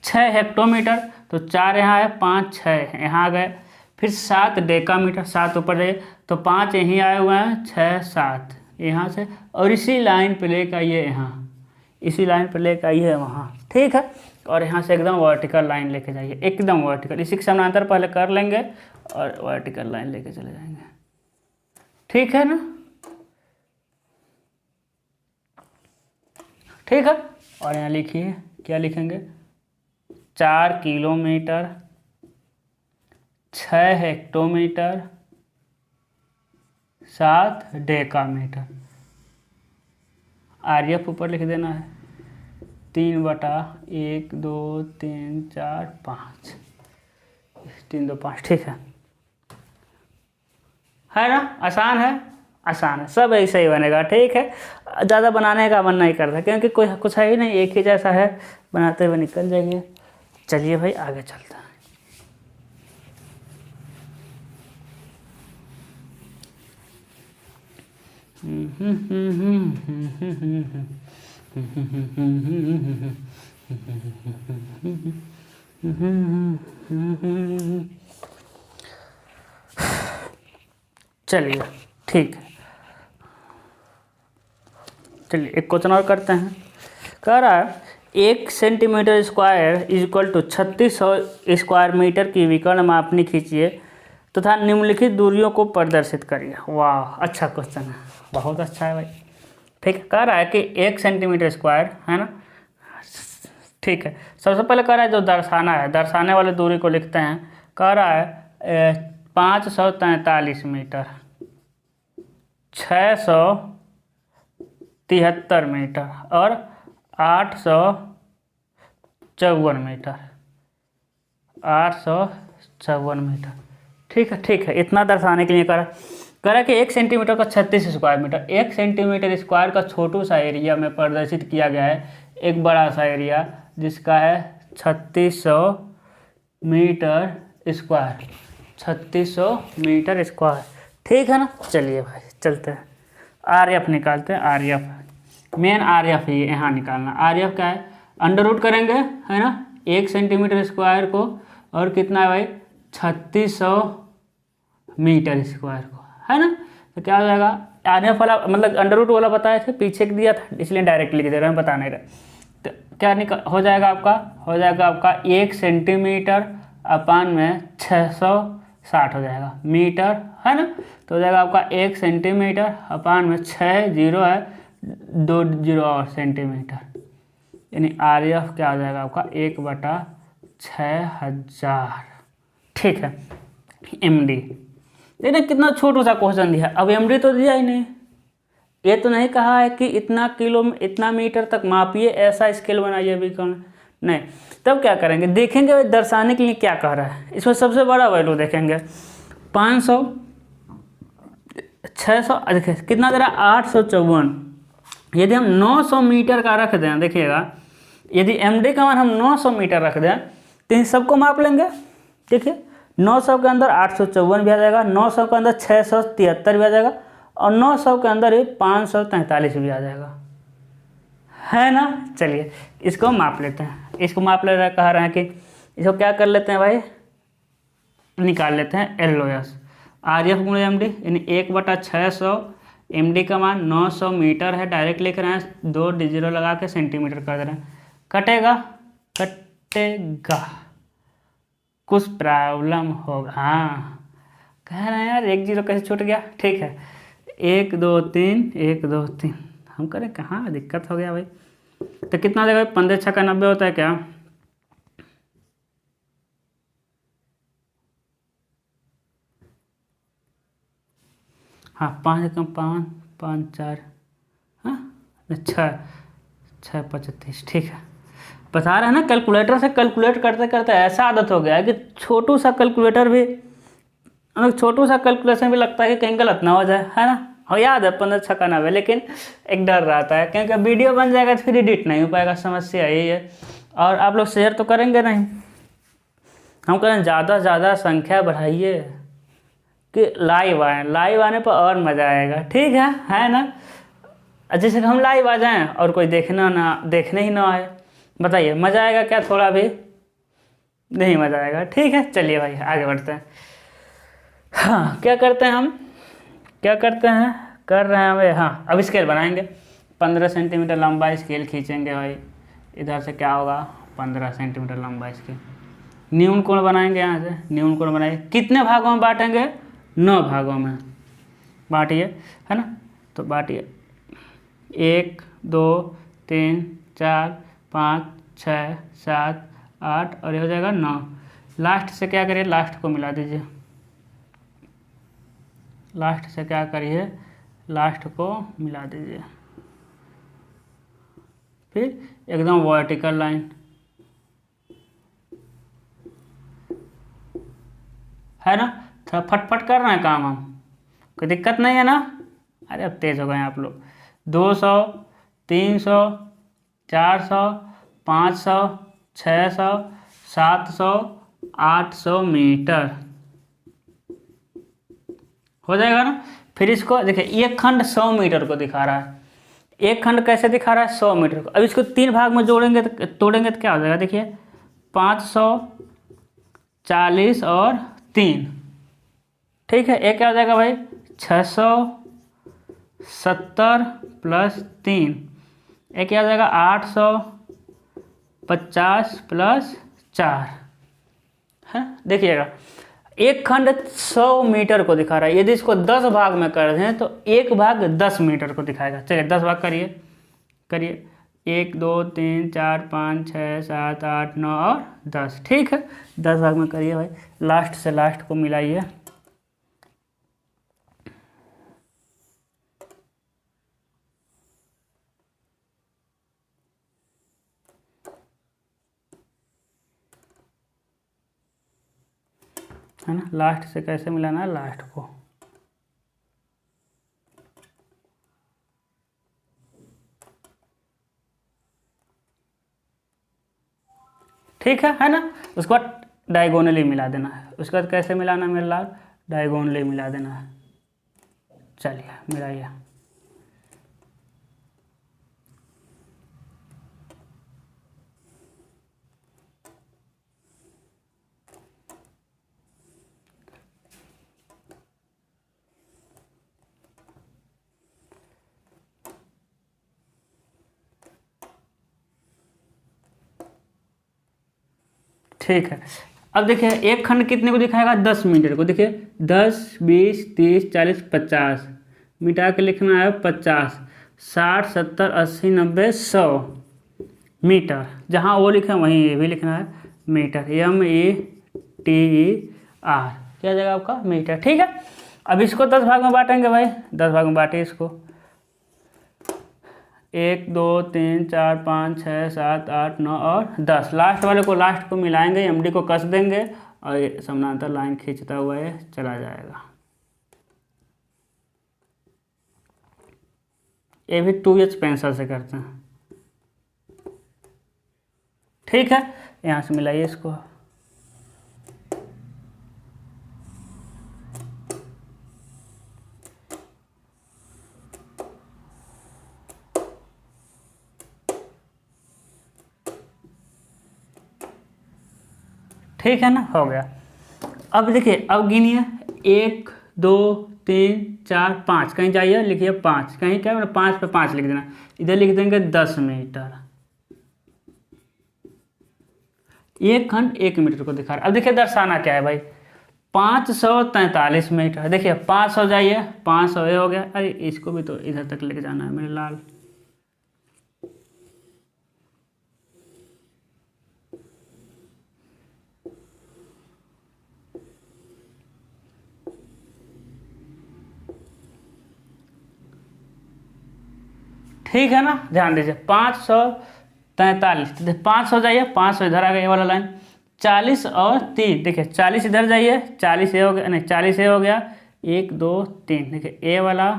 6 हेक्टोमीटर, तो 4 यहाँ है, 5 6 यहाँ आ गए, फिर 7 डेकामीटर, 7 ऊपर जाइए तो 5 यहीं आए हुए हैं, 6 7 यहाँ से, और इसी लाइन पे लेकर आइए यहाँ, इसी लाइन पे लेकर आइए वहाँ, ठीक है। और यहाँ से एकदम वर्टिकल लाइन लेके जाइए, एकदम वर्टिकल, इसी के समानांतर पहले कर लेंगे और वर्टिकल लाइन लेके चले जाएंगे, ठीक है ना, ठीक है। और यहाँ लिखिए, क्या लिखेंगे, 4 किलोमीटर, 6 हेक्टोमीटर, 7 डेकामीटर, RF ऊपर लिख देना है, 3/1 2 3 4 5, 3 2 5, ठीक है ना। आसान है, आसान है, सब ऐसे ही बनेगा, ठीक है। ज़्यादा बनाने का मन नहीं करता, क्योंकि कोई कुछ है ही नहीं, एक ही जैसा है, बनाते हुए निकल जाएंगे। चलिए भाई आगे चलते हैं। चलिए ठीक है, चलिए एक क्वेश्चन और करते हैं। कह रहा है 1 centimetre square is equal to 3600 square metre की विकर्ण मापनी खींचिए तथा निम्नलिखित दूरियों को प्रदर्शित करिए। वाह, अच्छा क्वेश्चन है, बहुत अच्छा है भाई, ठीक है। कह रहा है कि 1 सेंटीमीटर स्क्वायर, है ना, ठीक है। सबसे पहले कह रहा है जो दर्शाना है, दर्शाने वाले दूरी को लिखते हैं। कह रहा है 543 मीटर, 673 मीटर और 854 मीटर, 854 मीटर, ठीक है, ठीक है। इतना दर्शाने के लिए कह रहा है कि 1 सेंटीमीटर का 36 स्क्वायर मीटर, 1 सेंटीमीटर स्क्वायर का छोटू सा एरिया में प्रदर्शित किया गया है एक बड़ा सा एरिया जिसका है 3600 मीटर स्क्वायर, 3600 मीटर स्क्वायर, ठीक है ना। चलिए भाई चलते हैं, RF निकालते हैं। RF मेन RF ही यहाँ निकालना। RF क्या है, अंडर रूट करेंगे, है ना, 1 सेंटीमीटर स्क्वायर को और कितना है भाई, 3600 मीटर स्क्वायर को, है ना। तो क्या हो जाएगा, RF वाला मतलब अंडर रूट वाला बताए थे, पीछे दिया था इसलिए डायरेक्ट लिख दे रहे हैं, बताने का। तो क्या हो जाएगा आपका, हो जाएगा आपका 1 सेंटीमीटर अपान में 660 हो जाएगा मीटर, है ना। तो हो जाएगा आपका 1 सेंटीमीटर अपान में 6 जीरो है 2 जीरो और सेंटीमीटर, यानी RF क्या हो जाएगा आपका 1/6000, ठीक है। MD देखिए कितना छोटा सा क्वेश्चन दिया, अब MD तो दिया ही नहीं, ये तो नहीं कहा है कि इतना किलो इतना मीटर तक मापिए, ऐसा स्केल बनाइए विकर्ण, नहीं। तब क्या करेंगे, देखेंगे दर्शाने के लिए क्या कह रहा है। इसमें सबसे बड़ा वैल्यू देखेंगे 500 600, देखिए कितना दे रहा है 854। यदि हम 900 मीटर का रख दें, देखिएगा यदि MD का मान हम 900 मीटर रख दें तो इन सबको माप लेंगे। देखिए 900 के अंदर 854 भी आ जाएगा, 900 के अंदर 673 भी आ जाएगा और 900 के अंदर ही 543 भी आ जाएगा, है ना। चलिए इसको माप लेते हैं, इसको माप ले रहे कह रहे हैं कि इसको क्या कर लेते हैं भाई, निकाल लेते हैं LOS, RF गुणे MD, यानी 1/600, MD का मान 900 मीटर है, डायरेक्ट लिख रहे हैं, 2 जीरो लगा के सेंटीमीटर कर दे रहे हैं, कटेगा कटेगा, कुछ प्रॉब्लम होगा, हाँ कह रहे हैं यार 1 जीरो कैसे छूट गया, ठीक है। 1 2 3 1 2 3। हम करें कहाँ दिक्कत हो गया भाई। तो कितना देगा भाई, 15 छक्का 90 होता है क्या। हाँ 5 कम 5 5 4 हाँ 6 6 35। ठीक है, बता रहे हैं ना कैलकुलेटर से कैलकुलेट करते करते ऐसा आदत हो गया है कि छोटू सा कैलकुलेटर भी, मतलब छोटू सा कैलकुलेशन भी लगता है कि कहीं गलत ना हो जाए, है ना। और याद है 15 छक्का 90, लेकिन एक डर रहता है क्योंकि वीडियो बन जाएगा तो फिर एडिट नहीं हो पाएगा, समस्या यही है। और आप लोग शेयर तो करेंगे नहीं, हम करें ज़्यादा से ज़्यादा संख्या बढ़ाइए कि लाइव आए, लाइव आने पर और मज़ा आएगा, ठीक है ना। जैसे कि हम लाइव आ जाएं और कोई देखने ही ना आए, बताइए मज़ा आएगा क्या, थोड़ा भी नहीं मज़ा आएगा। ठीक है, चलिए भाई आगे बढ़ते हैं। हाँ क्या करते हैं हम, क्या करते हैं, कर रहे हैं भाई। हाँ अब स्केल बनाएंगे, 15 सेंटीमीटर लंबा स्केल खींचेंगे भाई। इधर से क्या होगा, 15 सेंटीमीटर लंबा स्केल। न्यून कोण बनाएंगे, यहाँ से न्यून कोण बनाएंगे। कितने भागों में बांटेंगे, 9 भागों में बांटिए, है ना। तो बांटिए 1 2 3 4 5 6 7 8 और ये हो जाएगा 9। लास्ट से क्या करिए, लास्ट को मिला दीजिए। लास्ट से क्या करिए, लास्ट को मिला दीजिए। फिर एकदम वर्टिकल लाइन, है ना। थोड़ा फटफट कर रहे हैं काम हम, कोई दिक्कत नहीं है ना। अरे अब तेज हो गए हैं आप लोग। 200 300 400 500 600 700 800 मीटर हो जाएगा ना। फिर इसको देखिए, एक खंड 100 मीटर को दिखा रहा है। एक खंड कैसे दिखा रहा है, 100 मीटर को। अब इसको 3 भाग में जोड़ेंगे तो तोड़ेंगे तो क्या हो जाएगा, देखिए 540 और 3। ठीक है, एक क्या हो जाएगा भाई, 670 प्लस 3। एक क्या हो जाएगा, 850 प्लस 4 है। देखिएगा एक खंड 100 मीटर को दिखा रहा है। यदि इसको 10 भाग में कर दें तो एक भाग 10 मीटर को दिखाएगा। चलिए 10 भाग करिए, करिए 1 2 3 4 5 6 7 8 9 और 10। ठीक है, 10 भाग में करिए भाई, लास्ट से लास्ट को मिलाइए। है ना, लास्ट से कैसे मिलाना है, लास्ट को। ठीक है ना। उसके बाद डायगोनली मिला देना है। उसके बाद कैसे मिलाना है मेरे लाल, डायगोनली मिला देना है। चलिए मिलाइए। ठीक है, अब देखिए एक खंड कितने को दिखाएगा, 10 मीटर को। देखिए 10 20 30 40 50 मिटा के लिखना है 50 60 70 80 90 100 मीटर। जहाँ वो लिखे वहीं ये भी लिखना है मीटर, METER क्या जाएगा आपका, मीटर। ठीक है, अब इसको 10 भाग में बांटेंगे भाई, 10 भाग में बांटिए इसको। 1 2 3 4 5 6 7 8 9 और 10। लास्ट वाले को लास्ट को मिलाएंगे, MD को कस देंगे और ये समानांतर लाइन खींचता हुआ ये चला जाएगा। ये भी 2H पेंसिल से करते हैं। ठीक है, यहाँ से मिलाइए इसको। ठीक है ना, हो गया। अब देखिए, अब गिनिए 1 2 3 4 5, कहीं जाइए लिखिए 5, कहीं क्या मतलब 5 पे 5 लिख देना। इधर लिख देंगे 10 मीटर। एक खंड 1 मीटर को दिखा रहा है। अब देखिए दर्शाना क्या है भाई, 543 मीटर। देखिए 500 जाइए, 500 ये हो गया। अरे इसको भी तो इधर तक लेके जाना है मेरे लाल। ठीक है ना, ध्यान दीजिए 543। 500 जाइए, 500 इधर आ गया ये वाला लाइन। 40 और 3, देखिए 40 इधर जाइए, 40 ये हो गया, नहीं 40 ये हो गया, 1 2 3, देखिए ए वाला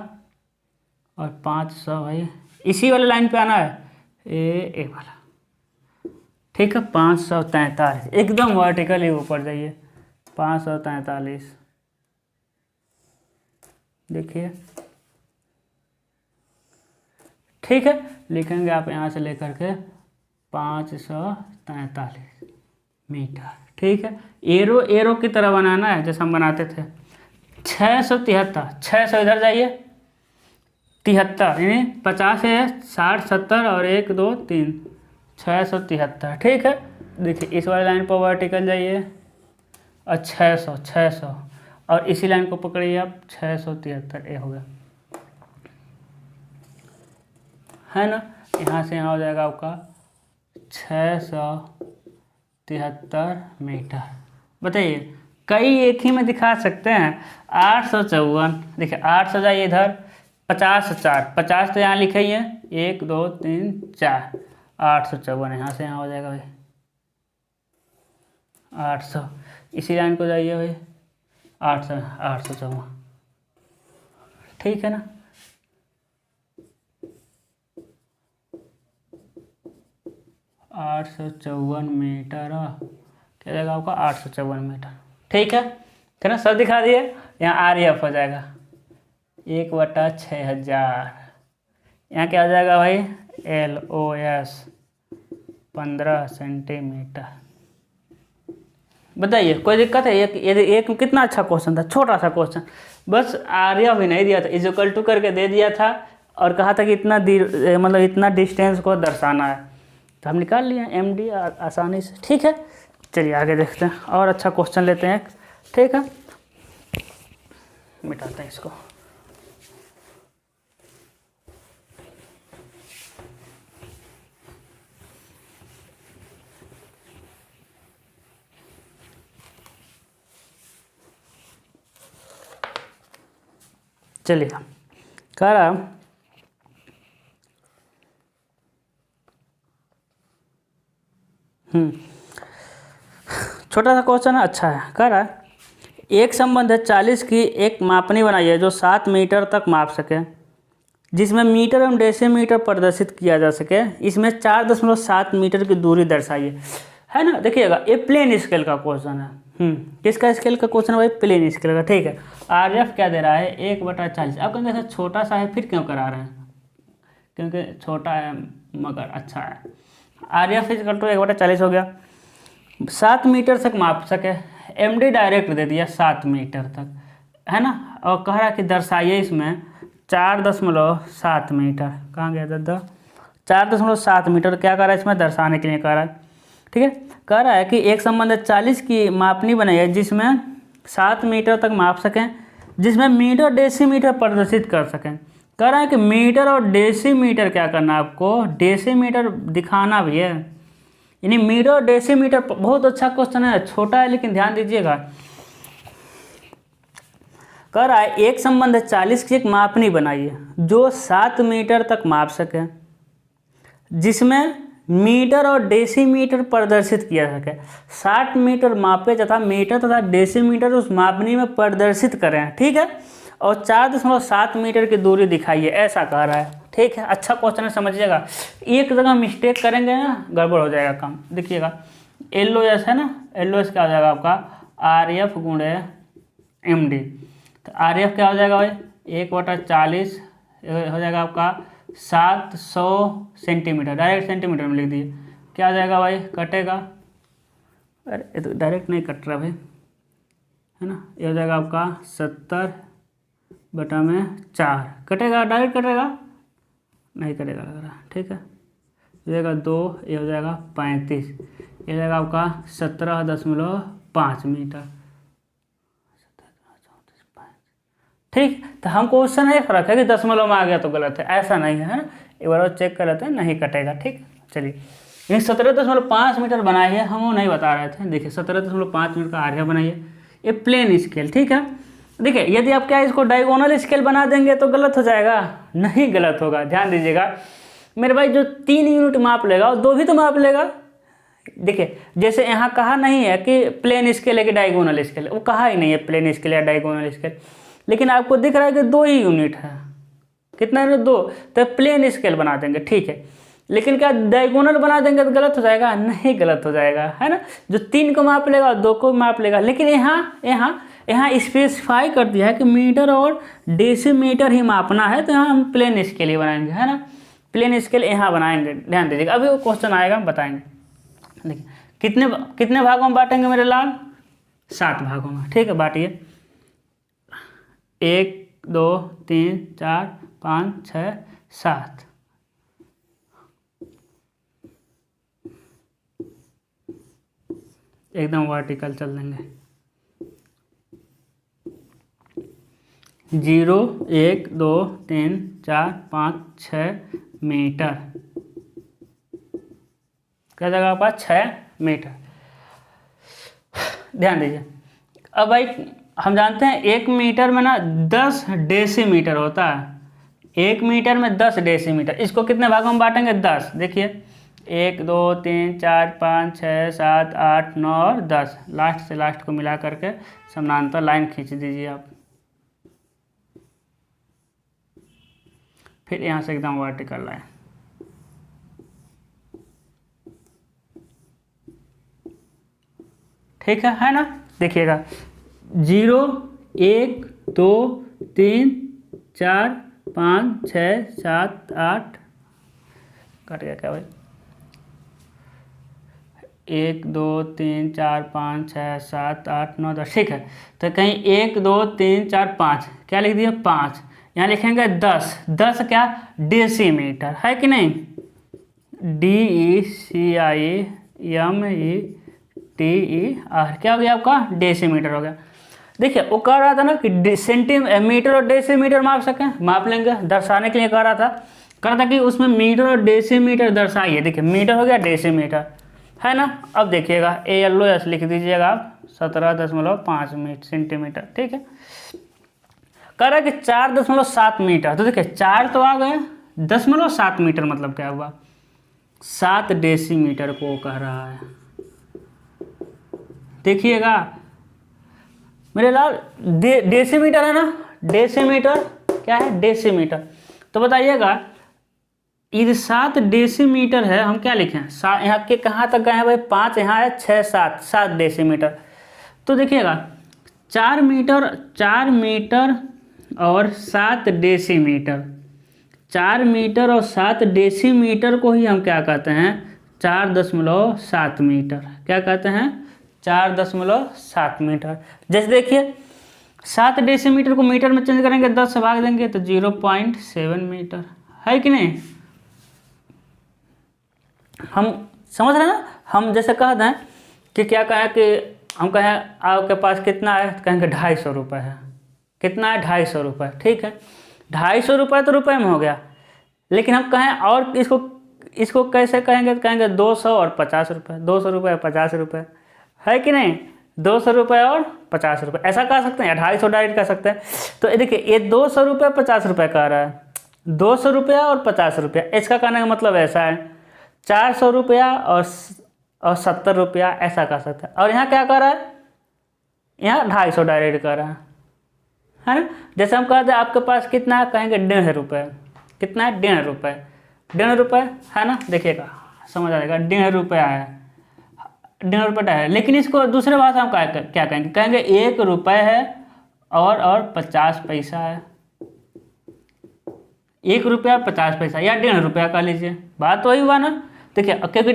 और 500 भाई इसी वाले लाइन पे आना है, ए वाला। ठीक है, 543 एकदम वर्टिकली ऊपर जाइए, 543 देखिए। ठीक है, लिखेंगे आप यहाँ से लेकर के 543 मीटर। ठीक है, एरो एरो की तरह बनाना है जैसे हम बनाते थे। 673, 600 इधर जाइए, 73 यानी 50 है, 60 70 और 1 2 3, 673। ठीक है, देखिए इस वाली लाइन पर वर्टिकल जाइए और 600 और इसी लाइन को पकड़िए आप, 673 ये हो गया, है ना। यहाँ से यहाँ हो जाएगा आपका 673 मीटर। बताइए कई एक ही में दिखा सकते हैं। 854, देखिए 800 जाइए इधर, 50 4, 50 तो यहाँ लिखे ही है, 1 2 3 4, 854 यहाँ से यहाँ हो जाएगा भाई 800। इसी लाइन को जाइए भाई 854। ठीक है ना, 854 मीटर, क्या जाएगा आपका 854 मीटर। ठीक है ना, सब दिखा दिए। यहाँ आरएफ हो जाएगा 1/6000। यहाँ क्या हो जाएगा भाई, LOS 15 सेंटीमीटर। बताइए कोई दिक्कत है? एक कितना अच्छा क्वेश्चन था, छोटा सा क्वेश्चन, बस आर्या भी नहीं दिया था, इक्वल टू करके दे दिया था और कहा था कि इतना मतलब इतना डिस्टेंस को दर्शाना है, तो हम निकाल लिए MD आसानी से। ठीक है, चलिए आगे देखते हैं और अच्छा क्वेश्चन लेते हैं। ठीक है, मिटाते हैं इसको। चलिए कह रहा छोटा सा क्वेश्चन है, अच्छा है। कह रहा है एक संबंध है 40 की एक मापनी बनाइए जो 7 मीटर तक माप सके, जिसमें मीटर एवं डेसीमीटर प्रदर्शित किया जा सके। इसमें 4.7 मीटर की दूरी दर्शाइए, है ना। देखिएगा ये प्लेन स्केल का क्वेश्चन है। किसका स्केल का क्वेश्चन है भाई? प्लेन स्केल का। ठीक है, RF क्या दे रहा है 1/40। आप कहेंगे सर छोटा सा है फिर क्यों करा रहे हैं? क्योंकि छोटा है मगर अच्छा है। RF इक्वल टू 1/40 हो गया, 7 मीटर तक माप सके। MD डायरेक्ट दे दिया 7 मीटर तक, है ना। और कह रहा कि दर्शाइए इसमें 4.7 मीटर। कहाँ गया दादा? 4.7 मीटर क्या कर रहा है इसमें दर्शाने के लिए कह रहा है। ठीक है, कह रहा है कि एक संबंध 40 की मापनी बनाई है जिसमें 7 मीटर तक माप सकें, जिसमें मीटर डेसीमीटर प्रदर्शित कर सकें। कह रहा है कि मीटर और डेसीमीटर क्या करना है आपको, डेसीमीटर दिखाना भी है, यानी मीटर और डेसीमीटर। बहुत अच्छा क्वेश्चन है, छोटा है लेकिन ध्यान दीजिएगा। कह रहा है एक संबंध 40 की एक मापनी बनाइए जो 7 मीटर तक माप सके, जिसमें मीटर और डेसीमीटर प्रदर्शित किया सके। 60 मीटर मापे तथा मीटर तथा डेसीमीटर उस मापनी में प्रदर्शित करें। ठीक है, और 4.7 मीटर की दूरी दिखाइए, ऐसा कह रहा है। ठीक है, अच्छा क्वेश्चन है, समझिएगा। एक जगह मिस्टेक करेंगे ना गड़बड़ हो जाएगा काम। देखिएगा LOS है ना, LOS क्या हो जाएगा आपका RF गुणे MD। तो RF क्या हो जाएगा भाई 1/40 हो जाएगा आपका 700 सेंटीमीटर। डायरेक्ट सेंटीमीटर में लिख दिए, क्या हो जाएगा भाई, कटेगा। अरे ये तो डायरेक्ट नहीं कट रहा भाई, है ना। ये हो जाएगा आपका 70/4 कटेगा, डायरेक्ट कटेगा नहीं कटेगा लग रहा। ठीक है, हो जाएगा 2, ये हो जाएगा 35, ये हो जाएगा आपका 17.5 मीटर। ठीक, तो हमको उससे नहीं फर्क है कि दशमलव में आ गया तो गलत है, ऐसा नहीं है ना। एक बार और चेक कर लेते हैं, नहीं कटेगा। ठीक, चलिए ये 17.5 मीटर बनाई है, हम वो नहीं बता रहे थे। देखिए 17.5 मीटर का आर्या बनाइए, ये प्लेन स्केल। ठीक है, देखिए यदि आप क्या इसको डायगोनल स्केल बना देंगे तो गलत हो जाएगा, नहीं गलत होगा। ध्यान दीजिएगा मेरे भाई, जो 3 यूनिट माप लेगा और 2 भी तो माप लेगा। देखिए जैसे यहाँ कहा नहीं है कि प्लेन स्केल है कि डायगोनल स्केल है, वो कहा ही नहीं है प्लेन स्केल या डायगोनल स्केल, लेकिन आपको दिख रहा है कि 2 ही यूनिट है। कितना है? 2, तो प्लेन स्केल बना देंगे। ठीक है, लेकिन क्या डायगोनल बना देंगे तो गलत हो जाएगा? नहीं गलत हो जाएगा, है ना। जो 3 को माप लेगा और 2 को माप लेगा, लेकिन यहाँ स्पेसिफाई कर दिया है कि मीटर और डेसीमीटर ही मापना है, तो यहाँ हम प्लेन स्केल ही बनाएंगे, है ना। प्लेन स्केल यहाँ बनाएंगे, ध्यान दीजिएगा। अभी वो क्वेश्चन आएगा हम बताएंगे। देखिए कितने भागों में बांटेंगे मेरे लाल? 7 भागों में। ठीक है, बांटिए। 1 2 3 4 5 6 7। एकदम वर्टिकल चल देंगे। 0 1 2 3 4 5 6 मीटर। क्या जगह आपका? 6 मीटर। ध्यान दीजिए, अब भाई हम जानते हैं 1 मीटर में ना 10 डेसीमीटर होता है। 1 मीटर में 10 डेसीमीटर। इसको कितने भागों में बांटेंगे? 10। देखिए 1 2 3 4 5 6 7 8 9 और 10। लास्ट से लास्ट को मिला करके समानांतर लाइन खींच दीजिए आप। फिर यहाँ से एकदम वर्टिकल लाइन। ठीक है ना। देखिएगा 0 1 2 3 4 5 6 7 8, कट गया क्या भाई? 1 2 3 4 5 6 7 8 9 10। ठीक है, तो कहीं 1 2 3 4 5 क्या लिख दिया? 5। यहाँ लिखेंगे 10। 10 क्या? डेसीमीटर, है कि नहीं? DECIMETER क्या हो गया आपका? डेसीमीटर हो गया। देखिए वो कह रहा था ना कि सेंटीमीटर और डेसीमीटर माप सकें, माप लेंगे, दर्शाने के लिए कह रहा था। कह रहा था कि उसमें मीटर और डेसीमीटर दर्शाइए। देखिए मीटर हो गया, डेसीमीटर, है ना। अब देखिएगा ALOS लिख दीजिएगा आप 17.5 सेंटीमीटर। ठीक है, कह रहा है कि 4.7 मीटर। तो देखिए 4 तो आ गए, 0.7 मीटर मतलब क्या हुआ? 7 डेसीमीटर को कह रहा है। देखिएगा मेरे लाल, डेसीमीटर है ना। डेसीमीटर क्या है? डेसीमीटर। तो बताइएगा यदि 7 डेसीमीटर है, हम क्या लिखें? यहाँ के कहाँ तक गए हैं भाई? 5, यहाँ है 6 7 डेसीमीटर। तो देखिएगा 4 मीटर और 7 डेसीमीटर। 4 मीटर और 7 डेसीमीटर को ही हम क्या कहते हैं? 4.7 मीटर। क्या कहते हैं? 4.7 मीटर। जैसे देखिए 7 डेसीमीटर को मीटर में चेंज करेंगे, 10 से भाग देंगे तो 0.7 मीटर, है कि नहीं? हम समझ रहे हैं ना। हम जैसे कह दें कि क्या कहें कि हम कहें आपके पास कितना है, तो कहेंगे 250 रुपये है। कितना है? 250 रुपये। ठीक है, 250 रुपये तो रुपये में हो गया, लेकिन हम कहें और इसको कैसे कहेंगे? तो कहेंगे 200 और 50 रुपये। 200 रुपये 50 रुपये, है कि नहीं? 200 रुपये और 50 रुपये, ऐसा कह सकते हैं या 250 डायरेक्ट कह सकते हैं। तो देखिए ये 200 रुपये 50 रुपये कह रहा है, 200 रुपया और 50 रुपया। इसका कहने का मतलब ऐसा है 400 रुपया और 70 रुपया, ऐसा कह सकते हैं। और यहाँ क्या कह रहा है? यहाँ 250 डायरेक्ट कह रहा है ना। जैसे हम कहते हैं आपके पास कितना है, कहेंगे 1.5 रुपये। कितना है? 1.5 रुपये। 1.5 रुपये है ना। देखिएगा समझ आ जाएगा, 1.5 रुपया है, 1.5 रुपये है। लेकिन इसको दूसरे भाषा में क्या कहेंगे? कहेंगे 1 रुपये है और 50 पैसा है। 1 रुपया 50 पैसा या 1.5 रुपया कह लीजिए, बात वही हुआ ना। देखिए क्योंकि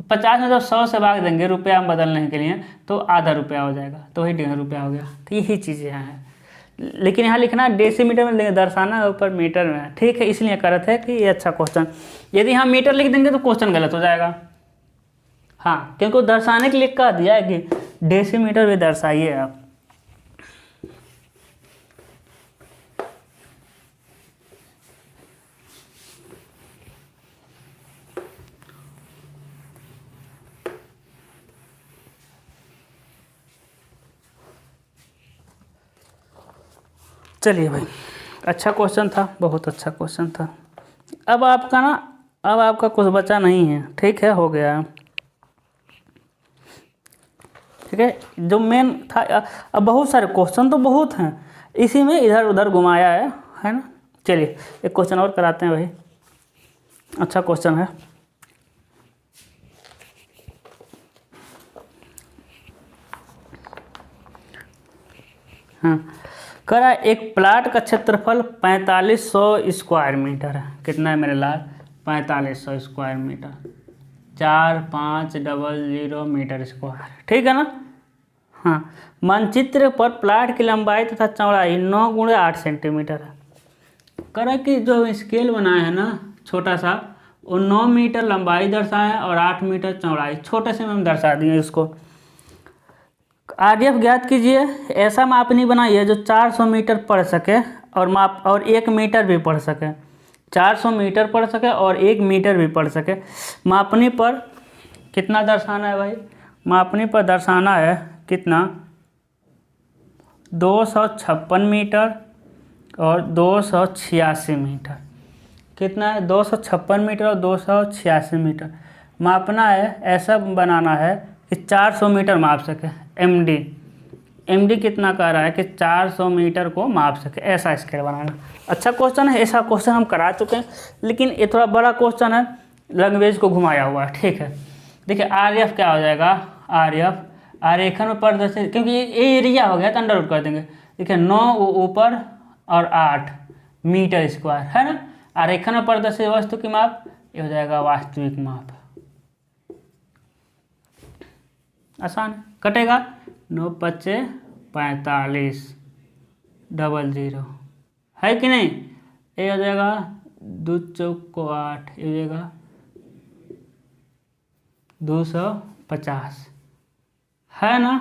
50 में जब 100 से भाग देंगे रुपया में बदलने के लिए, तो आधा रुपया हो जाएगा, तो वही 1.5 रुपया हो गया। तो यही चीज़ें यहाँ हैं, लेकिन यहाँ लिखना डेसीमीटर में, लेकिन दर्शाना ऊपर मीटर में है। ठीक है, इसलिए कर रहे थे कि ये अच्छा क्वेश्चन। यदि यहाँ मीटर लिख देंगे तो क्वेश्चन गलत हो जाएगा। हाँ, क्योंकि दर्शाने के लिए कह दिया है कि डेसीमीटर भी दर्शाइए आप। चलिए भाई, अच्छा क्वेश्चन था, बहुत अच्छा क्वेश्चन था। अब आपका कुछ बचा नहीं है, ठीक है, हो गया। ठीक है, जो मेन था, अब बहुत सारे क्वेश्चन तो बहुत हैं, इसी में इधर उधर घुमाया है ना। चलिए एक क्वेश्चन और कराते हैं भाई, अच्छा क्वेश्चन है। हाँ, करा एक प्लाट का क्षेत्रफल 4500 स्क्वायर मीटर है। कितना है मेरे लाल? 4500 स्क्वायर मीटर, 4500 मीटर स्क्वायर, ठीक है ना। हाँ, मानचित्र पर प्लाट की लंबाई तथा चौड़ाई 9 × 8 सेंटीमीटर है। करा कि जो स्केल बनाया है ना छोटा सा, वो 9 मीटर लंबाई दर्शाए और 8 मीटर चौड़ाई, छोटे से में हम दर्शा दिए इसको। आरडीएफ ज्ञात कीजिए। ऐसा मापनी बनाइए जो 400 मीटर पढ़ सके और 1 मीटर भी पढ़ सके। 400 मीटर पढ़ सके और 1 मीटर भी पढ़ सके। मापनी पर कितना दर्शाना है भाई? मापनी पर दर्शाना है कितना? 256 मीटर और 286 मीटर। कितना है? 256 मीटर और 286 मीटर मापना है। ऐसा बनाना है कि 400 मीटर माप सके। एमडी कितना कह रहा है कि 400 मीटर को माप सके, ऐसा स्केल बनाना। अच्छा क्वेश्चन है, ऐसा क्वेश्चन हम करा चुके हैं, लेकिन ये थोड़ा बड़ा क्वेश्चन है, लैंग्वेज को घुमाया हुआ है, ठीक है। देखिए आरएफ क्या हो जाएगा? आरएफ आरेखन में प्रदर्शित, क्योंकि ये एरिया हो गया तो अंडर रूट कर देंगे। देखिए 9 ऊपर और 8 मीटर स्क्वायर है ना। आरेखन में प्रदर्शित वस्तु की माप ये हो जाएगा वास्तविक माप। आसान कटेगा। 9 × 5 = 45 00 है कि नहीं? ये हो जाएगा 2 × 8, ये हो जाएगा 250 है ना।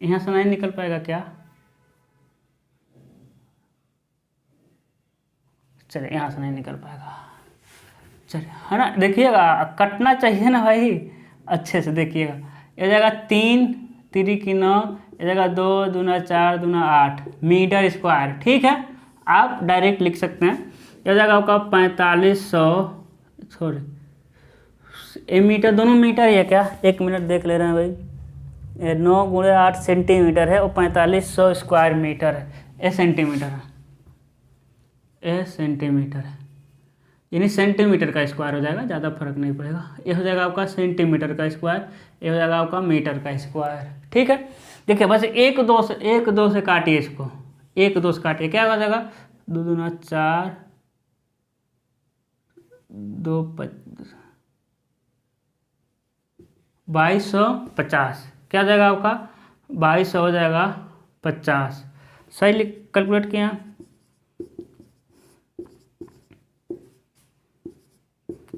यहाँ से नहीं निकल पाएगा क्या? चलिए यहाँ से नहीं निकल पाएगा, चलिए है ना। देखिएगा कटना चाहिए ना भाई, अच्छे से देखिएगा। ये जाएगा 3 3 की 9, ये जाएगा 2 दूना 4 दूना 8 मीटर स्क्वायर, ठीक है। आप डायरेक्ट लिख सकते हैं। ये जाएगा आपका 4500, सॉरी ये मीटर, दोनों मीटर ही है क्या? 1 मिनट देख ले रहे हैं भाई। ये 9 × 8 सेंटीमीटर है और 4500 स्क्वायर मीटर है। ये सेंटीमीटर है, ये सेंटीमीटर है, यानी सेंटीमीटर का स्क्वायर हो जाएगा, ज़्यादा फर्क नहीं पड़ेगा। ये हो जाएगा आपका सेंटीमीटर का स्क्वायर, ये हो जाएगा आपका मीटर का स्क्वायर, ठीक है। देखिए बस 1 2 से काटिए इसको, 1 2 से काटिए, क्या हो जाएगा? 2 दूना 4 2 2250, क्या हो जाएगा आपका? 2200 हो जाएगा 50। सही कैलकुलेट किया।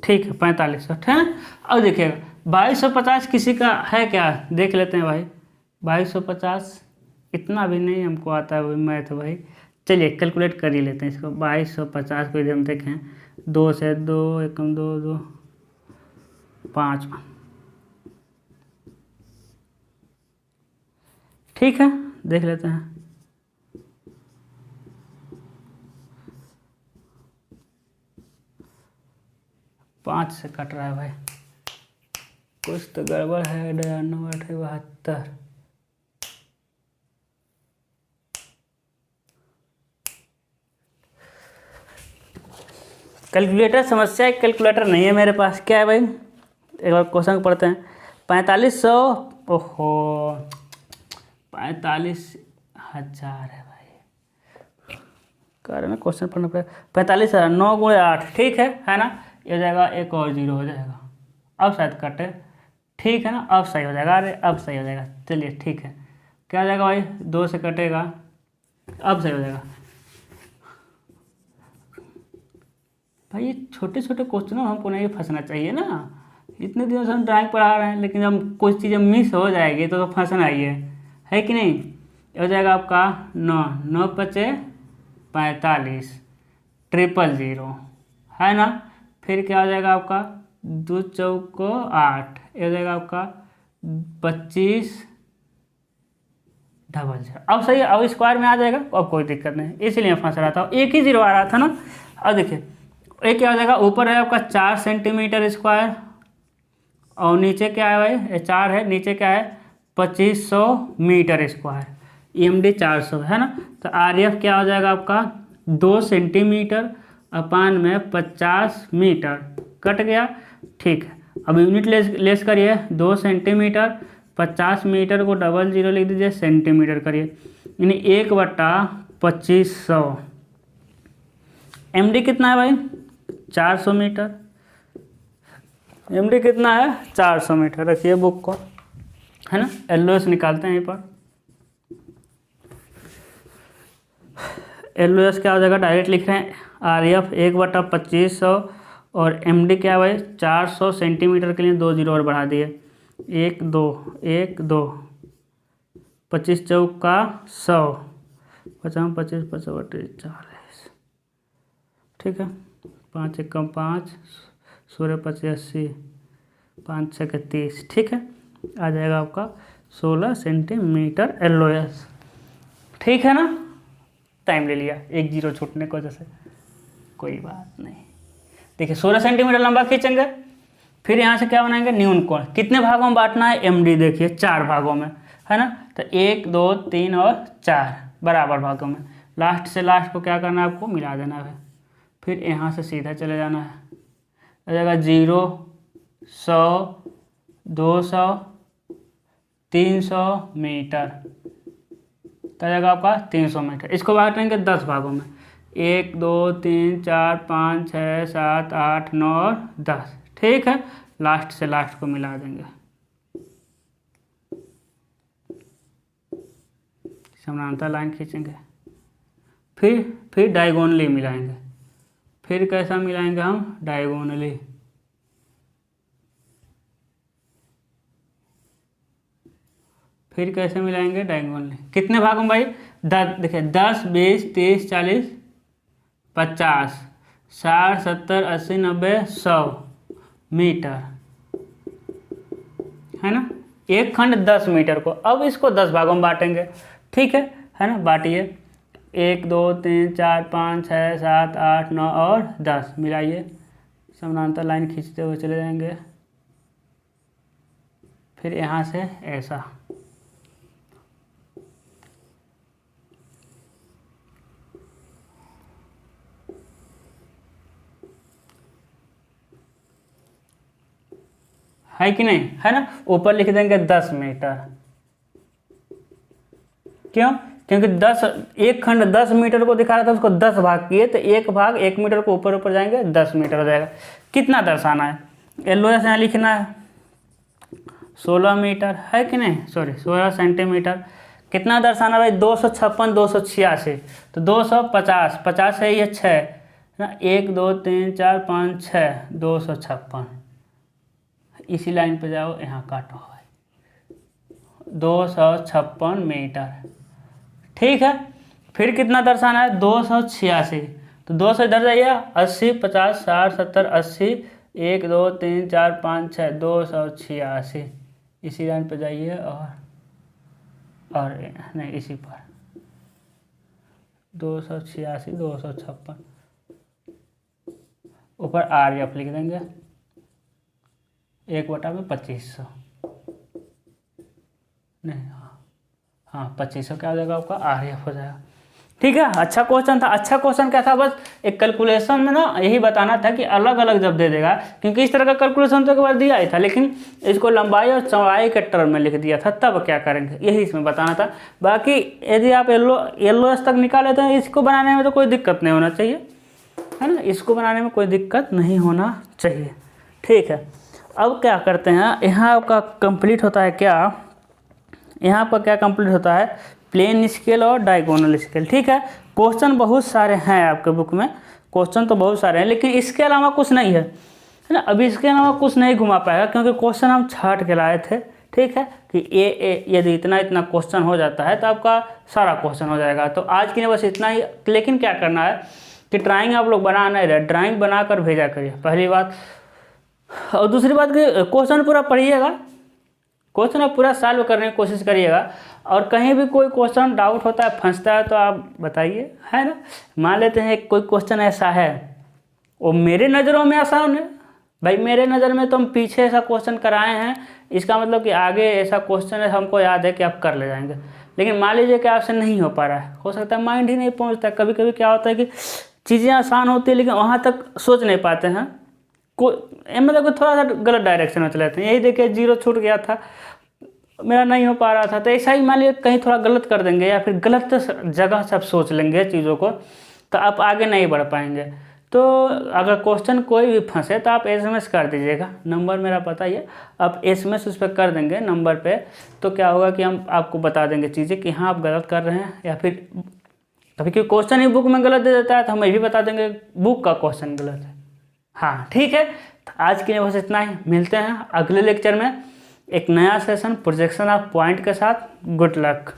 ठीक है 4500 है। अब देखिएगा 2250 किसी का है क्या? देख लेते हैं भाई। 2250 इतना भी नहीं हमको आता है भाई मैथ भाई। चलिए कैलकुलेट कर ही लेते हैं इसको। 2250 को हम देखें, 2 से 2 1 2 2 5, ठीक है देख लेते हैं। पाँच से कट रहा है भाई, कुछ तो गड़बड़ है। 99 72, कैलकुलेटर समस्या, एक कैलकुलेटर नहीं है मेरे पास। क्या है भाई? एक बार क्वेश्चन पढ़ते हैं। 4500, ओहो 45,000 है भाई, कह रहे ना क्वेश्चन पढ़ने पे। 45,000 9 × 8, ठीक है ना। ये हो जाएगा, एक और 0 हो जाएगा। अब शायद कटे, ठीक है ना। अब सही हो जाएगा, अरे अब सही हो जाएगा। चलिए ठीक है, क्या हो जाएगा भाई? 2 से कटेगा, अब सही हो जाएगा भाई। ये छोटे छोटे क्वेश्चनों में हमको नहीं फंसना चाहिए ना। इतने दिनों से हम ड्राइंग पढ़ा रहे हैं, लेकिन जब कुछ चीज़ें मिस हो जाएगी तो फंसना ही है कि नहीं। ये हो जाएगा आपका 9 9 × 5 = 45 000 है ना। फिर क्या हो जाएगा आपका? 2 × 8, ये हो जाएगा आपका 25 00। अब सही है, अब स्क्वायर में आ जाएगा, अब कोई दिक्कत नहीं, इसीलिए फंस रहा था, एक ही 0 आ रहा था ना। अब देखिए एक क्या हो जाएगा, ऊपर है आपका 4 सेंटीमीटर स्क्वायर और नीचे क्या है भाई, 4 है, नीचे क्या है 2500 मीटर स्क्वायर, EMD 400 है ना। तो RF क्या हो जाएगा आपका 2 सेंटीमीटर अपान में 50 मीटर, कट गया, ठीक है। अब यूनिट लेस करिए, 2 सेंटीमीटर 50 मीटर को 00 लिख दीजिए, सेंटीमीटर करिए, यानी 1/2500। MD कितना है भाई 400 मीटर, MD कितना है 400 मीटर, रखिए बुक को, है ना। LOS निकालते हैं यहीं पर, LOS क्या हो जाएगा, डायरेक्ट लिख रहे हैं, RF 1/2500 और MD क्या है भाई 400 सेंटीमीटर के लिए 2 0 और बढ़ा दिए, 1 2 1 2, 25 चौका 100, 50 25 25 40, ठीक है, 5 एकम 5, 16 25 80, 5 6 30, ठीक है, आ जाएगा आपका 16 सेंटीमीटर LOS, ठीक है ना। टाइम ले लिया 1 0 छूटने की वजह से, कोई बात नहीं। देखिए 16 सेंटीमीटर लंबा खींचेंगे, फिर यहाँ से क्या बनाएंगे न्यून कोण, कितने भागों में बांटना है MD, देखिए 4 भागों में, है ना। तो 1 2 3 और 4 बराबर भागों में, लास्ट से लास्ट को क्या करना है आपको मिला देना है, फिर यहाँ से सीधा चले जाना है, आ जाएगा 0 100 200 300 मीटर, तो आ जाएगा आपका 300 मीटर। इसको बांटेंगे 10 भागों में, 1 2 3 4 5 6 7 8 9 और 10, ठीक है, लास्ट से लास्ट को मिला देंगे, समानांतर लाइन खींचेंगे, फिर डायगोनली मिलाएंगे, फिर कैसा मिलाएंगे हम डायगोनली, फिर कैसे मिलाएंगे डायगोनली, कितने भागों में भाई 10, देखिए 10 20 30 40 50 60 70 80 90 100 मीटर, है ना, एक खंड 10 मीटर को, अब इसको 10 भागों में बांटेंगे, ठीक है ना, बांटिए 1 2 3 4 5 6 7 8 9 और 10, मिलाइए, समानांतर लाइन खींचते हुए चले जाएंगे, फिर यहाँ से ऐसा, है कि नहीं, है ना। ऊपर लिख देंगे 10 मीटर, क्यों, क्योंकि 10 एक खंड 10 मीटर को दिखा रहा था, उसको 10 भाग किए, तो एक भाग 1 मीटर को ऊपर ऊपर जाएंगे 10 मीटर हो जाएगा। कितना दर्शाना है, LOS यहाँ लिखना है 16 मीटर, है कि नहीं, सॉरी 16 सेंटीमीटर। कितना दर्शाना भाई 256 286, तो 250 50 है ये 6 ना, 1 2 3 4 5 6 256, इसी लाइन पे जाओ, यहाँ काटो भाई 256 मीटर, ठीक है। फिर कितना दर्शाना है 286, तो 200 इधर जाइए, 80 50 60 70 80, 1 2 3 4 5 6 286, इसी लाइन पे जाइए, और नहीं इसी पर 286 256, ऊपर RF लिख देंगे 1/2500, नहीं हाँ 2500 क्या हो जाएगा आपका RF हो जाएगा, ठीक है। अच्छा क्वेश्चन था, अच्छा क्वेश्चन क्या था, बस एक कैलकुलेशन में ना यही बताना था कि अलग अलग जब दे देगा, क्योंकि इस तरह का कैलकुलेशन तो एक बार दिया ही था, लेकिन इसको लंबाई और चौड़ाई के टर्म में लिख दिया था, तब क्या करेंगे यही इसमें बताना था। बाकी यदि आप LOS तक निकाले तो इसको बनाने में तो कोई दिक्कत नहीं होना चाहिए, है ना, इसको बनाने में कोई दिक्कत नहीं होना चाहिए, ठीक है। अब क्या करते हैं, यहाँ आपका कंप्लीट होता है क्या, यहाँ पर क्या कंप्लीट होता है, प्लेन स्केल और डायगोनल स्केल, ठीक है। क्वेश्चन बहुत सारे हैं आपके बुक में, क्वेश्चन तो बहुत सारे हैं, लेकिन इसके अलावा कुछ नहीं है ना, अभी इसके अलावा कुछ नहीं घुमा पाएगा, क्योंकि क्वेश्चन हम छाट के लाए थे, ठीक है, कि यदि इतना इतना क्वेश्चन हो जाता है तो आपका सारा क्वेश्चन हो जाएगा। तो आज के लिए बस इतना ही, लेकिन क्या करना है कि ड्राइंग आप लोग बना नहीं रहे, ड्राइंग बनाकर भेजा करिए, पहली बात। और दूसरी बात कि क्वेश्चन पूरा पढ़िएगा, क्वेश्चन आप पूरा सॉल्व करने की कोशिश करिएगा। और कहीं भी कोई क्वेश्चन डाउट होता है, फंसता है, तो आप बताइए, है ना। मान लेते हैं कोई क्वेश्चन ऐसा है, वो मेरे नज़रों में आसान है, भाई मेरे नज़र में तो हम पीछे ऐसा क्वेश्चन कराए हैं, इसका मतलब कि आगे ऐसा क्वेश्चन है, हमको याद है कि आप कर ले जाएंगे। लेकिन मान लीजिए कि आपसे नहीं हो पा रहा है, हो सकता है माइंड ही नहीं पहुंचता है। कभी कभी क्या होता है कि चीज़ें आसान होती है लेकिन वहाँ तक सोच नहीं पाते हैं, मतलब कि थोड़ा सा गलत डायरेक्शन में चले जाते हैं। यही देखिए 0 छूट गया था, मेरा नहीं हो पा रहा था, तो ऐसा ही मान लीजिए कहीं थोड़ा गलत कर देंगे या फिर गलत जगह से आप सोच लेंगे चीज़ों को, तो आप आगे नहीं बढ़ पाएंगे। तो अगर क्वेश्चन कोई भी फंसे तो आप SMS कर दीजिएगा, नंबर मेरा पता ही है, आप SMS उस पर कर देंगे नंबर पे, तो क्या होगा कि हम आपको बता देंगे चीज़ें कि हाँ आप गलत कर रहे हैं, या फिर कभी कोई क्वेश्चन ही बुक में गलत दे देता है तो हम ये भी बता देंगे बुक का क्वेश्चन गलत है। हाँ ठीक है, तो आज के लिए बस इतना ही, मिलते हैं अगले लेक्चर में एक नया सेशन प्रोजेक्शन ऑफ पॉइंट के साथ। Good luck.